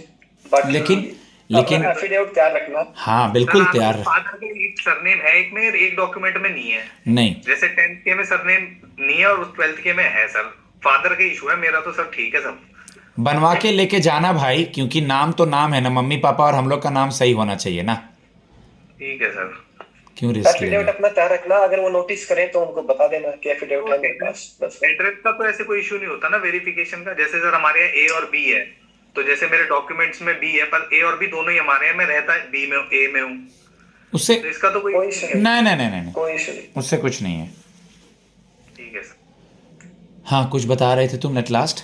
S1: लेकिन
S2: एफिडेविट तैयार रखना।
S1: हाँ बिल्कुल तैयार।
S4: फादर के एक सरनेम है एक में, एक डॉक्यूमेंट में नहीं है।
S1: नहीं
S4: जैसे 10th के में सरनेम नहीं है और उस 12th के में है सर, फादर के इशू है, मेरा तो सब ठीक है सब।
S1: बनवा के लेके जाना भाई, क्योंकि नाम तो नाम है ना, मम्मी पापा और हम लोग का नाम सही होना चाहिए ना।
S4: ठीक है सर।
S1: क्यों रिस्क
S2: एफिडेविट अपना तैयार रखना, अगर वो नोटिस करें तो उनको बता देना कि एफिडेविट है मेरे पास, बस।
S4: एड्रेस का तो ऐसे कोई इशू नहीं होता ना वेरिफिकेशन का, जैसे सर हमारे यहाँ A और B है, तो जैसे मेरे डॉक्यूमेंट्स में बी है पर ए और बी दोनों ही हमारे हैं, मैं रहता बी में ए में हूँ,
S1: उससे
S4: तो इसका तो कोई
S2: कोई इशू नहीं,
S1: नहीं नहीं नहीं नहीं,
S2: कोई इशू नहीं।
S1: उससे कुछ नहीं है।
S4: ठीक है सर।
S1: हाँ, कुछ बता रहे थे तुम एट लास्ट।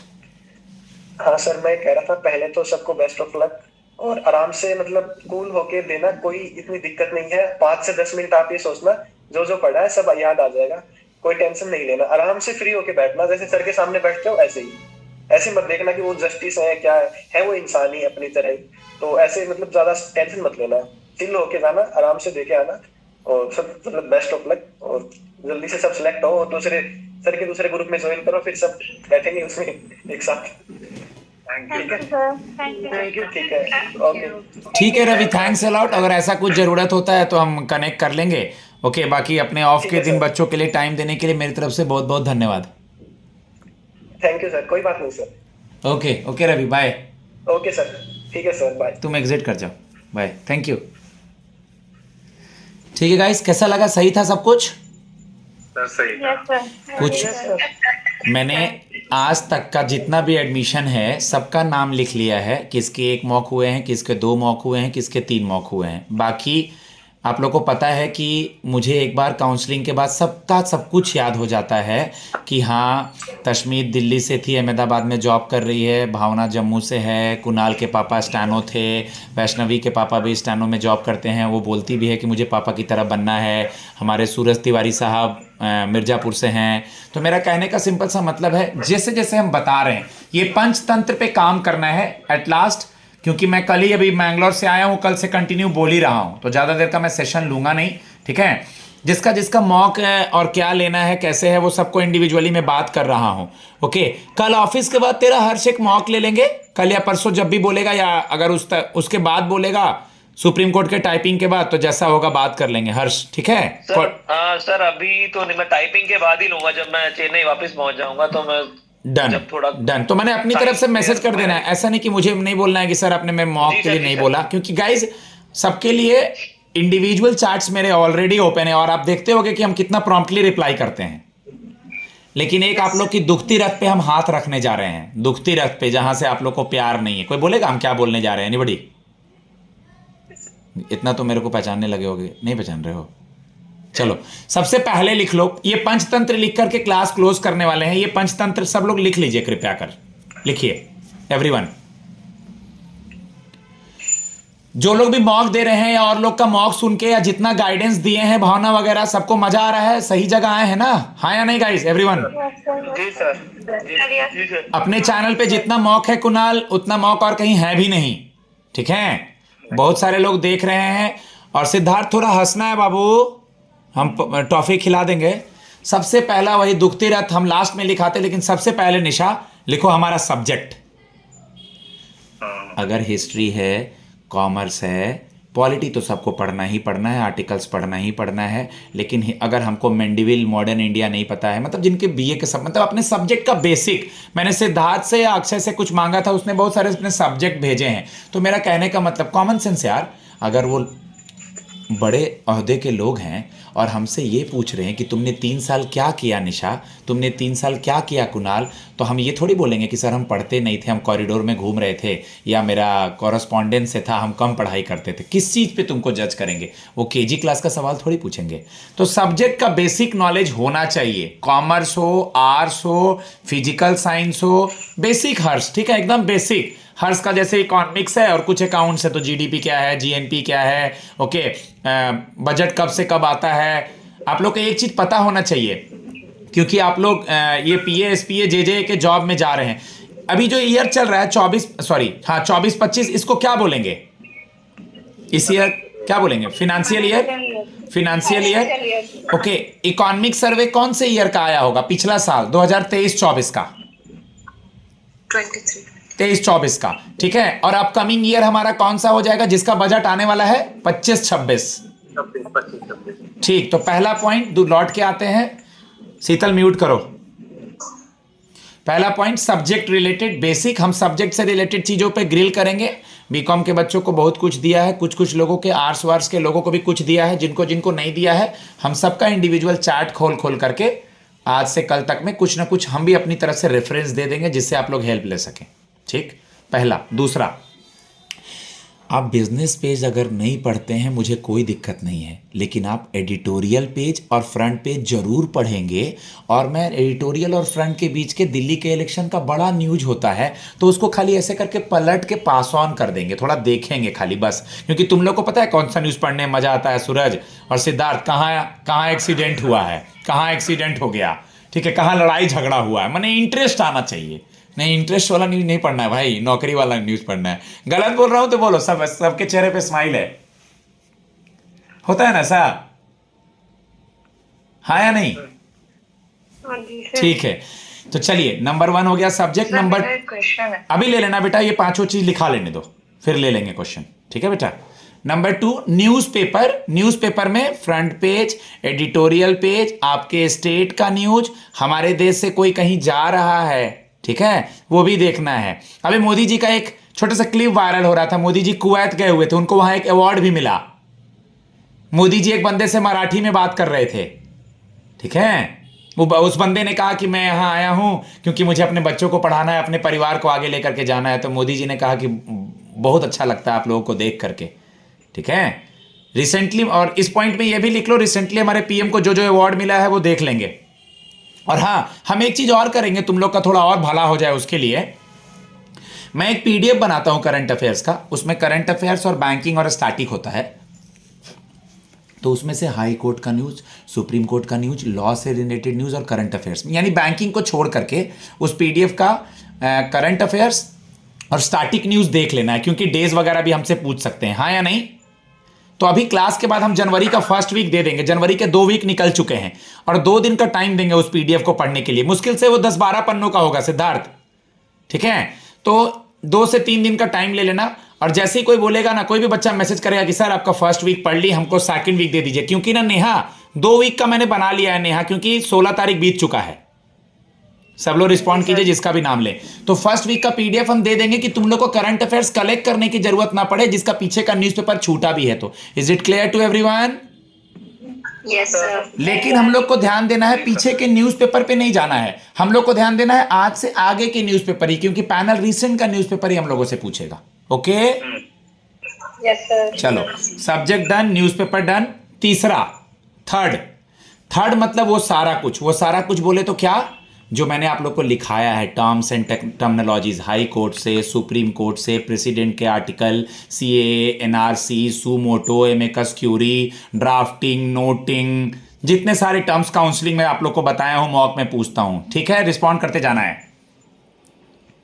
S2: हाँ सर, मैं कह रहा था पहले तो सबको बेस्ट ऑफ लक, और आराम से मतलब कूल होके देना, कोई इतनी दिक्कत नहीं है। 5 से 10 मिनट आप ये सोचना जो जो पढ़ा है सब याद आ जाएगा, कोई टेंशन नहीं लेना, आराम से फ्री होके बैठना, जैसे सर के सामने बैठते हो ऐसे ही। ऐसे मत देखना कि वो जस्टिस है क्या है वो इंसान ही अपनी तरह ही, तो ऐसे मतलब ज्यादा टेंशन मत लेना, चिल होके जाना, आराम से देके आना, और सब मतलब बेस्ट ऑफ लक, और जल्दी से सब सिलेक्ट हो और दूसरे सर के दूसरे ग्रुप में ज्वाइन करो, फिर सब बैठेंगे उसमें एक साथ।
S4: Thank you.
S2: ठीक है,
S5: थैंक यू।
S2: ठीक है, ओके।
S1: ठीक है रवि, थैंक्स अलॉट। अगर ऐसा कुछ ज़रूरत होता है तो हम कनेक्ट कर लेंगे। ओके, बाकी अपने ऑफ
S2: ठीक
S1: के
S2: है
S1: दिन
S2: सर।
S1: बच्चों के लिए टाइम देने के लिए मेरी तरफ से बहुत बहुत धन्यवाद।
S2: थैंक यू सर, कोई बात नहीं sir.
S1: Okay okay Ravi, bye.
S2: Okay sir, ठीक है सर, बाय।
S1: तुम एग्जिट कर जाओ, बाय, थैंक यू। ठीक है गाइस, कैसा लगा? सही था सब कुछ?
S4: सर सही था।
S3: Yes sir.
S1: कुछ मैंने आज तक का जितना भी एडमिशन है सबका नाम लिख लिया है, किसके 1 मॉक हुए हैं, किसके 2 मॉक हुए हैं, किसके 3 मॉक हुए हैं। बाकी आप लोग को पता है कि मुझे एक बार काउंसलिंग के बाद सबका सब कुछ याद हो जाता है कि हाँ, तशमीत दिल्ली से थी, अहमदाबाद में जॉब कर रही है, भावना जम्मू से है, कुणाल के पापा स्टैनो थे, वैष्णवी के पापा भी स्टैनो में जॉब करते हैं, वो बोलती भी है कि मुझे पापा की तरह बनना है। हमारे सूरज तिवारी साहब मिर्ज़ापुर से हैं। तो मेरा कहने का सिंपल सा मतलब है, जैसे जैसे हम बता रहे हैं ये पंचतंत्र पे काम करना है एट लास्ट, क्योंकि मैं कल ही अभी मैंगलोर से आया हूँ, कल से कंटिन्यू बोल ही रहा हूँ, तो ज़्यादा देर का मैं सेशन लूँगा नहीं, ठीक है। जिसका जिसका मॉक है और क्या लेना है कैसे है वो सबको इंडिविजुअली मैं बात कर रहा हूँ। ओके, कल ऑफिस के बाद तेरा हर्ष एक मॉक ले लेंगे, कल या परसों जब भी बोलेगा, या अगर उसके बाद बोलेगा सुप्रीम कोर्ट के टाइपिंग के बाद, तो जैसा होगा बात कर लेंगे हर्ष, ठीक है।
S7: सर अभी तो नहीं, मैं टाइपिंग के बाद ही लूंगा, जब मैं चेन्नई वापस पहुंच जाऊंगा तो मैं
S1: डन
S7: थोड़ा
S1: डन। तो मैंने अपनी तरफ से मैसेज कर देना है, ऐसा नहीं कि मुझे नहीं बोलना है कि सर आपने मैं मॉक के लिए नहीं बोला, क्योंकि गाइज सबके लिए इंडिविजुअल चैट्स मेरे ऑलरेडी ओपन है और आप देखते होगे कि हम कितना प्रॉम्प्टली रिप्लाई करते हैं। लेकिन एक आप लोग की दुखती रथ पे हम हाथ रखने जा रहे हैं, दुखती रथ पे, जहां से आप लोग को प्यार नहीं है। कोई बोलेगा हम क्या बोलने जा रहे हैं? एनीबॉडी? इतना तो मेरे को पहचानने लगे होगे, नहीं पहचान रहे हो? चलो सबसे पहले लिख लो, ये पंचतंत्र लिख करके क्लास क्लोज करने वाले हैं। ये पंचतंत्र सब लोग लिख लीजिए, कृपया कर लिखिए एवरीवन। जो लोग भी मॉक दे रहे हैं या और लोग का मॉक सुन के या जितना गाइडेंस दिए हैं भावना वगैरह, सबको मजा आ रहा है? सही जगह आए हैं ना? हाँ या नहीं गाइस एवरीवन?
S2: जी सर,
S5: जी सर।
S1: अपने चैनल पे जितना मॉक है कुणाल, उतना मॉक और कहीं है भी नहीं, ठीक है। बहुत सारे लोग देख रहे हैं। और सिद्धार्थ थोड़ा हंसना है बाबू, हम टॉफी खिला देंगे। सबसे पहला वही दुखती रथ हम लास्ट में लिखाते, लेकिन सबसे पहले निशा लिखो हमारा सब्जेक्ट। अगर हिस्ट्री है, कॉमर्स है, पॉलिटी तो सबको पढ़ना ही पढ़ना है, आर्टिकल्स पढ़ना ही पढ़ना है, लेकिन अगर हमको मेंडिविल मॉडर्न इंडिया नहीं पता है, मतलब जिनके बीए के सब मतलब अपने सब्जेक्ट का बेसिक, मैंने सिद्धार्थ से या अक्षय से कुछ मांगा था, उसने बहुत सारे अपने सब्जेक्ट भेजे हैं। तो मेरा कहने का मतलब कॉमन सेंस यार, अगर वो बड़े ओहदे के लोग हैं और हमसे ये पूछ रहे हैं कि तुमने 3 साल क्या किया निशा, तुमने 3 साल क्या किया कुणाल, तो हम ये थोड़ी बोलेंगे कि सर हम पढ़ते नहीं थे, हम कॉरिडोर में घूम रहे थे, या मेरा कॉरेस्पॉन्डेंस से था, हम कम पढ़ाई करते थे। किस चीज़ पे तुमको जज करेंगे? वो केजी क्लास का सवाल थोड़ी पूछेंगे। तो सब्जेक्ट का बेसिक नॉलेज होना चाहिए, कॉमर्स हो, आर्ट्स हो, फिजिकल साइंस हो, बेसिक हर्ष, ठीक है, एकदम बेसिक हर्ष का। जैसे इकोनॉमिक्स है और कुछ अकाउंट्स है तो जीडीपी क्या है, जीएनपी क्या है, ओके, बजट कब से कब आता है, आप लोग को एक चीज़ पता होना चाहिए, क्योंकि आप लोग ये पीए एसपीए जेजे के जॉब में जा रहे हैं। अभी जो ईयर चल रहा है 24-25, इसको क्या बोलेंगे? इस ईयर क्या बोलेंगे? Financial year. Okay, economic survey कौन से ईयर का आया होगा? पिछला साल 2023-24 का, 23-24 का, ठीक है। और अपकमिंग ईयर हमारा कौन सा हो जाएगा जिसका बजट आने वाला है? 25-26, ठीक। तो पहला पॉइंट लौट के आते हैं, शीतल म्यूट करो। पहला पॉइंट सब्जेक्ट रिलेटेड बेसिक, हम सब्जेक्ट से रिलेटेड चीजों पे ग्रिल करेंगे। बीकॉम के बच्चों को बहुत कुछ दिया है, कुछ कुछ लोगों के, आर्ट्स वार्ट्स के लोगों को भी कुछ दिया है, जिनको जिनको नहीं दिया है हम सबका इंडिविजुअल चार्ट खोल करके आज से कल तक में कुछ ना कुछ हम भी अपनी तरफ से रेफरेंस दे देंगे, जिससे आप लोग हेल्प ले सकें, ठीक। पहला। दूसरा, आप बिजनेस पेज अगर नहीं पढ़ते हैं मुझे कोई दिक्कत नहीं है, लेकिन आप एडिटोरियल पेज और फ्रंट पेज जरूर पढ़ेंगे। और मैं एडिटोरियल और फ्रंट के बीच के दिल्ली के इलेक्शन का बड़ा न्यूज होता है तो उसको खाली ऐसे करके पलट के पास ऑन कर देंगे, थोड़ा देखेंगे खाली बस, क्योंकि तुम लोग को पता है कौन सा न्यूज़ पढ़ने में मजा आता है सूरज और सिद्धार्थ, कहाँ एक्सीडेंट हुआ है, कहाँ एक्सीडेंट हो गया, ठीक है, कहाँ लड़ाई झगड़ा हुआ है, मैंने इंटरेस्ट आना चाहिए। नहीं, इंटरेस्ट वाला न्यूज़ नहीं पढ़ना है भाई, नौकरी वाला न्यूज़ पढ़ना है। गलत बोल रहा हूं तो बोलो, सबके चेहरे पे स्माइल है, होता है ना साहब, हाँ या नहीं?
S3: हाँ जी सर।
S1: ठीक है, तो चलिए नंबर 1 हो गया सब्जेक्ट। नंबर
S3: क्वेश्चन है।
S1: अभी ले लेना बेटा, ये पांचों चीज लिखा लेने दो फिर ले लेंगे क्वेश्चन, ठीक है बेटा। Number 2, newspaper. न्यूज़पेपर में फ्रंट पेज, एडिटोरियल पेज, आपके स्टेट का न्यूज, हमारे देश से कोई कहीं जा रहा है, ठीक है, वो भी देखना है। अभी मोदी जी का एक छोटा सा क्लिप वायरल हो रहा था, मोदी जी कुवैत गए हुए थे, उनको वहां एक अवार्ड भी मिला। मोदी जी एक बंदे से मराठी में बात कर रहे थे, ठीक है, उस बंदे ने कहा कि मैं यहाँ आया हूं क्योंकि मुझे अपने बच्चों को पढ़ाना है, अपने परिवार को आगे लेकर के जाना है। तो मोदी जी ने कहा कि बहुत अच्छा लगता है आप लोगों को देख करके, ठीक है। रिसेंटली, और इस पॉइंट में ये भी लिख लो, रिसेंटली हमारे पीएम को जो जो अवार्ड मिला है वो देख लेंगे। और हाँ, हम एक चीज और करेंगे, तुम लोग का थोड़ा और भला हो जाए उसके लिए मैं एक पीडीएफ बनाता हूं करंट अफेयर्स का, उसमें करंट अफेयर्स और बैंकिंग और स्टैटिक होता है। तो उसमें से हाई कोर्ट का न्यूज, सुप्रीम कोर्ट का न्यूज, लॉ से रिलेटेड न्यूज और करंट अफेयर्स, यानी बैंकिंग को छोड़ करके उस पीडीएफ का करंट अफेयर्स और स्टैटिक न्यूज देख लेना है, क्योंकि डेज वगैरह भी हमसे पूछ सकते हैं, हाँ या नहीं। तो अभी क्लास के बाद हम जनवरी का फर्स्ट वीक दे देंगे, जनवरी के 2 वीक निकल चुके हैं और 2 दिन का टाइम देंगे उस पीडीएफ को पढ़ने के लिए। मुश्किल से वो 10-12 पन्नों का होगा सिद्धार्थ, ठीक है। तो 2 से 3 दिन का टाइम ले लेना, और जैसे ही कोई बोलेगा ना, कोई भी बच्चा मैसेज करेगा कि सर आपका फर्स्ट वीक पढ़ ली, हमको सेकंड वीक दे दीजिए, क्योंकि ना नेहा 2 वीक का मैंने बना लिया है नेहा, क्योंकि 16 तारीख बीत चुका है। सब लोग रिस्पॉन्ड कीजिए जिसका भी नाम ले। तो फर्स्ट वीक का पीडीएफ हम दे देंगे कि तुम लोग को करंट अफेयर्स कलेक्ट करने की जरूरत ना पड़े, जिसका पीछे का न्यूज़पेपर छूटा भी है तो। Is it clear to everyone?
S3: Yes sir.
S1: लेकिन हम लोग को ध्यान देना है पीछे के न्यूज़पेपर पे नहीं जाना है, हम लोग को ध्यान देना है आज से आगे के न्यूज़पेपर ही, क्योंकि पैनल रिसेंट का न्यूज़पेपर ही हम लोगों से पूछेगा। Okay
S3: yes sir.
S1: चलो, सब्जेक्ट डन, न्यूज़पेपर डन। तीसरा, थर्ड मतलब वो सारा कुछ, वो सारा कुछ बोले तो क्या, जो मैंने आप लोग को लिखाया है, terms and terminologies, high court से, सुप्रीम कोर्ट से, प्रेसिडेंट के article, CA, NRC, suo motu, amicus curiae, drafting, noting, जितने सारे टर्म्स काउंसलिंग में आप लोग को बताया हूं, मॉक में पूछता हूं, ठीक है। रिस्पॉन्ड करते जाना है,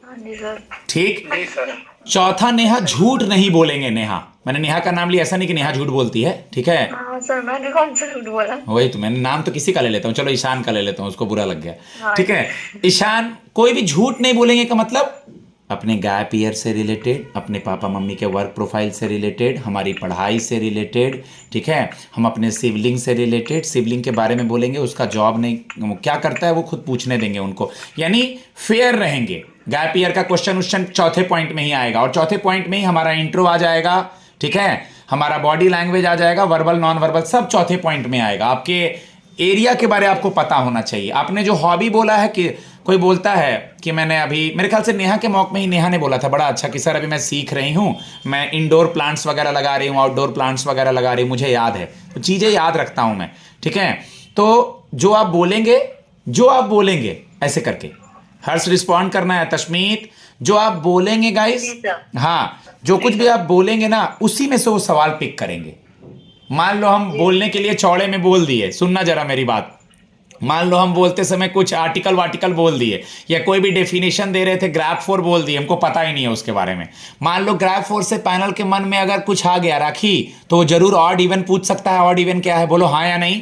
S3: हाँ जी सर।
S1: ठीक।
S2: जी सर।
S1: चौथा, नेहा झूठ नहीं बोलेंगे। नेहा, मैंने नेहा का नाम लिया, ऐसा नहीं कि नेहा झूठ बोलती है, ठीक है।
S3: हाँ सर, मैंने कौन सा झूठ बोला?
S1: वही तो, मैंने नाम तो किसी का ले लेता हूँ, चलो ईशान का ले लेता हूँ, उसको बुरा लग गया,
S3: हाँ,
S1: ठीक है। ईशान, कोई भी झूठ नहीं बोलेंगे का मतलब अपने गैप ईयर से रिलेटेड, अपने पापा मम्मी के वर्क प्रोफाइल से रिलेटेड, हमारी पढ़ाई से रिलेटेड, ठीक है। हम अपने सिबलिंग से रिलेटेड, सिबलिंग के बारे में बोलेंगे, उसका जॉब नहीं क्या करता है वो खुद पूछने देंगे उनको, यानी फेयर रहेंगे। गैप ईयर का क्वेश्चन चौथे पॉइंट में ही आएगा, और चौथे पॉइंट में ही हमारा इंट्रो आ जाएगा, ठीक है, हमारा बॉडी लैंग्वेज आ जाएगा, वर्बल नॉन वर्बल सब चौथे पॉइंट में आएगा। आपके एरिया के बारे में आपको पता होना चाहिए। आपने जो हॉबी बोला है, कि कोई बोलता है कि मैंने अभी, मेरे ख्याल से नेहा के मॉक में ही नेहा ने बोला था बड़ा अच्छा कि सर अभी मैं सीख रही हूँ, मैं इंडोर प्लांट्स वगैरह लगा रही हूँ, आउटडोर प्लांट्स वगैरह लगा रही हूँ, मुझे याद है, तो चीज़ें याद रखता हूँ मैं, ठीक है। तो जो आप बोलेंगे ऐसे करके, हर्ष रिस्पॉन्ड करना है, तश्मीत जो आप बोलेंगे गाइस, हाँ, जो कुछ भी आप बोलेंगे ना उसी में से वो सवाल पिक करेंगे। मान लो हम बोलने के लिए चौड़े में बोल दिए, सुनना जरा मेरी बात, मान लो हम बोलते समय कुछ आर्टिकल वार्टिकल बोल दिए, या कोई भी डेफिनेशन दे रहे थे, ग्राफ 4 बोल दिए, हमको पता ही नहीं है उसके बारे में। मान लो ग्राफ 4 से पैनल के मन में अगर कुछ आ गया राखी, तो वो जरूर ऑड इवन पूछ सकता है। ऑड इवन क्या है, बोलो हाँ या नहीं।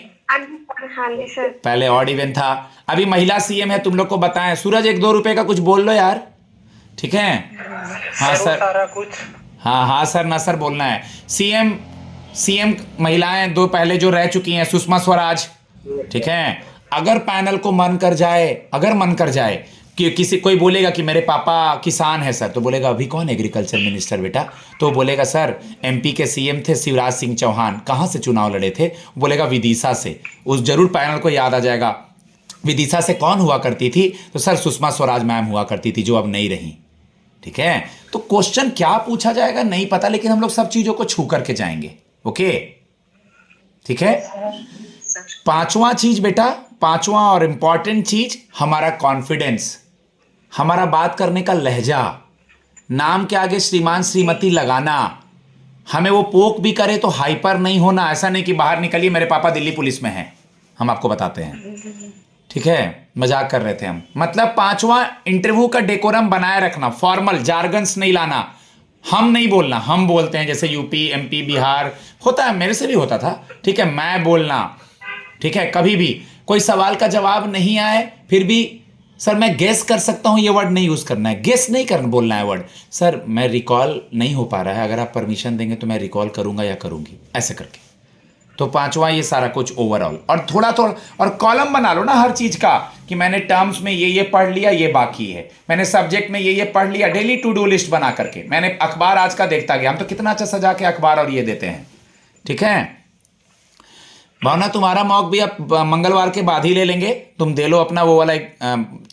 S3: हाँ जी सर।
S1: पहले ऑड इवन था, अभी महिला सीएम है, तुम लोग को बताएं। सूरज 1-2 रुपए का कुछ बोल लो यार, ठीक है। हाँ सर,
S2: सारा कुछ,
S1: हाँ सर ना सर बोलना है। सीएम महिलाएं 2 पहले जो रह चुकी हैं, सुषमा स्वराज, ठीक है। अगर पैनल को मन कर जाए कि किसी कोई बोलेगा कि मेरे पापा किसान है सर, तो बोलेगा अभी कौन एग्रीकल्चर मिनिस्टर बेटा, तो बोलेगा सर एमपी के सीएम थे शिवराज सिंह चौहान, कहाँ से चुनाव लड़े थे, बोलेगा विदिशा से, उस जरूर पैनल को याद आ जाएगा। विदिशा से कौन हुआ करती थी, तो सर सुषमा स्वराज मैम हुआ करती थी, जो अब नहीं रही, ठीक है, तो क्वेश्चन क्या पूछा जाएगा नहीं पता, लेकिन हम लोग सब चीजों को छू करके जाएंगे। ओके, ठीक है। पांचवा चीज बेटा, पांचवा और इंपॉर्टेंट चीज, हमारा कॉन्फिडेंस, हमारा बात करने का लहजा, नाम के आगे श्रीमान श्रीमती लगाना, हमें वो पोक भी करे तो हाइपर नहीं होना। ऐसा नहीं कि बाहर निकलिए मेरे पापा दिल्ली पुलिस में हैं, हम आपको बताते हैं, ठीक है, मजाक कर रहे थे हम। मतलब पांचवा, इंटरव्यू का डेकोरम बनाए रखना, फॉर्मल जार्गन्स नहीं लाना, हम नहीं बोलना, हम बोलते हैं जैसे यूपी एमपी बिहार होता है, मेरे से भी होता था, ठीक है, मैं बोलना, ठीक है। कभी भी कोई सवाल का जवाब नहीं आए फिर भी सर मैं गेस कर सकता हूं, ये वर्ड नहीं यूज करना है, गेस नहीं करना, बोलना है वर्ड, सर मैं रिकॉल नहीं हो पा रहा है, अगर आप परमिशन देंगे तो मैं रिकॉल करूंगा या करूंगी, ऐसे करके। तो पांचवा ये सारा कुछ ओवरऑल, और थोड़ा थोड़ा और कॉलम बना लो ना हर चीज का, कि मैंने टर्म्स में ये पढ़ लिया, ये बाकी है, मैंने सब्जेक्ट में ये पढ़ लिया, डेली टू डू लिस्ट बना करके, मैंने अखबार आज का देखता गया, हम तो कितना अच्छा सजा के अखबार और ये देते हैं, ठीक है। भावना तुम्हारा मॉक भी अब मंगलवार के बाद ही ले लेंगे, तुम दे लो अपना वो वाला,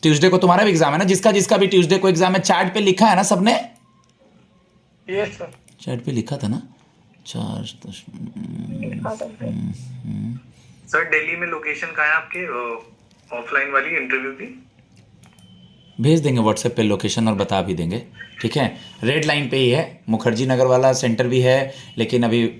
S1: ट्यूसडे को तुम्हारा भी एग्जाम है ना, जिसका भी ट्यूसडे को एग्जाम है, चार्ट पे लिखा है ना सबने?
S5: यस सर,
S1: चार्ट पे लिखा था ना।
S4: सर दिल्ली में लोकेशन कहाँ है आपके ऑफलाइन वाली इंटरव्यू की?
S1: भेज देंगे व्हाट्सएप पे लोकेशन और बता भी देंगे, ठीक है। रेड लाइन पे ही है, मुखर्जी नगर वाला सेंटर भी है, लेकिन अभी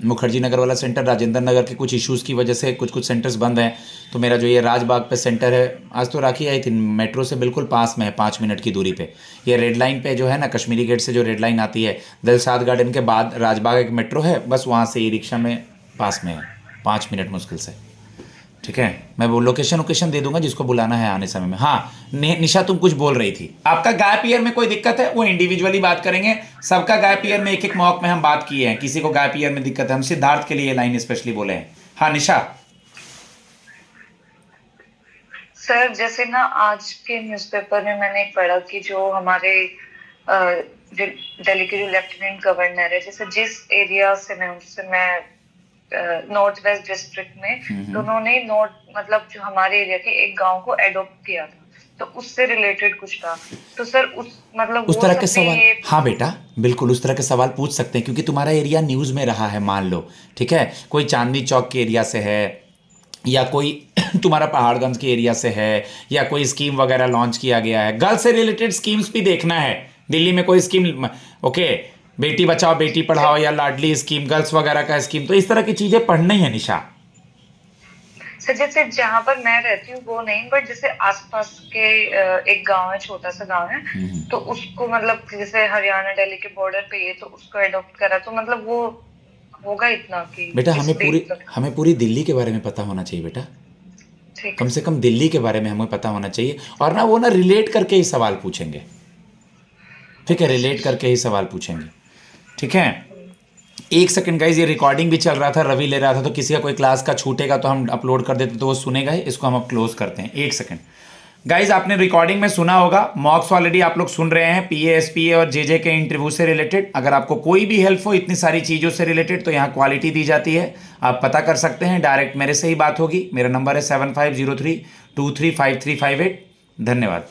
S1: मुखर्जी नगर वाला सेंटर राजेंद्र नगर के कुछ इश्यूज़ की वजह से कुछ सेंटर्स बंद हैं, तो मेरा जो ये राजबाग पे सेंटर है, आज तो राखी आई थी, मेट्रो से बिल्कुल पास में है, 5 मिनट की दूरी पे। ये रेड लाइन पे जो है ना, कश्मीरी गेट से जो रेड लाइन आती है, दिलशाद गार्डन के बाद राजबाग एक मेट्रो है, बस वहाँ से ई रिक्शा में पास में है, 5 मिनट मुश्किल से, ठीक है। मैं वो लोकेशन दे दूंगा जिसको बुलाना है आने समय में। हाँ निशा तुम कुछ बोल रही थी, आपका गैप ईयर में कोई दिक्कत है वो इंडिविजुअली बात करेंगे, सबका गैप ईयर में एक मॉक में हम बात किए हैं, किसी को गैप ईयर में दिक्कत है, हम सिद्धार्थ के लिए लाइन स्पेशली बोले हैं। हाँ निशा।
S8: सर जैसे ना आज के न्यूज़पेपर में मैंने पढ़ा कि जो हमारे जो दिल्ली के जो लेफ्टिनेंट गवर्नर है, जैसे जिस एरिया से मैं नॉर्थ वेस्ट डिस्ट्रिक्ट में, तो उन्होंने मतलब जो हमारे एरिया के एक गांव को एडॉप्ट किया था, तो उससे रिलेटेड कुछ था, तो सर उस
S1: तरह के सवाल, हाँ बेटा बिल्कुल उस तरह के सवाल पूछ सकते हैं, क्योंकि तुम्हारा एरिया न्यूज़ में रहा है, मान लो, ठीक है, कोई चांदनी चौक के एरिया से है, या कोई तुम्हारा पहाड़गंज के एरिया से है, या कोई स्कीम वगैरह लॉन्च किया गया है, गर्ल्स से रिलेटेड स्कीम्स भी देखना है, दिल्ली में कोई स्कीम, ओके, बेटी बचाओ बेटी पढ़ाओ या लाडली स्कीम, गर्ल्स वगैरह का स्कीम, तो इस तरह की चीजें पढ़नी है निशा।
S8: सर जैसे जहाँ पर मैं रहती हूँ वो नहीं, बट जैसे आसपास के एक गांव है, छोटा सा गांव है, तो उसको मतलब जैसे हरियाणा दिल्ली के बॉर्डर पे ये, तो उसको अडॉप्ट करा, तो मतलब वो होगा इतना कि
S1: बेटा हमें पूरी दिल्ली के बारे में पता होना चाहिए बेटा, कम से कम दिल्ली के बारे में हमें पता होना चाहिए, और ना वो ना रिलेट करके ही सवाल पूछेंगे, ठीक है, रिलेट करके ही सवाल पूछेंगे, ठीक है। एक सेकंड गाइज, ये रिकॉर्डिंग भी चल रहा था, रवि ले रहा था, तो किसी का कोई क्लास का छूटेगा तो हम अपलोड कर देते तो वो सुनेगा ही, इसको हम अब क्लोज करते हैं। एक सेकंड गाइज, आपने रिकॉर्डिंग में सुना होगा, मॉक्स ऑलरेडी आप लोग सुन रहे हैं, पीए एसपीए और जेजे के इंटरव्यू से रिलेटेड। अगर आपको कोई भी हेल्प हो इतनी सारी चीज़ों से रिलेटेड, तो यहाँ क्वालिटी दी जाती है, आप पता कर सकते हैं, डायरेक्ट मेरे से ही बात होगी, मेरा नंबर है 7503235358। धन्यवाद।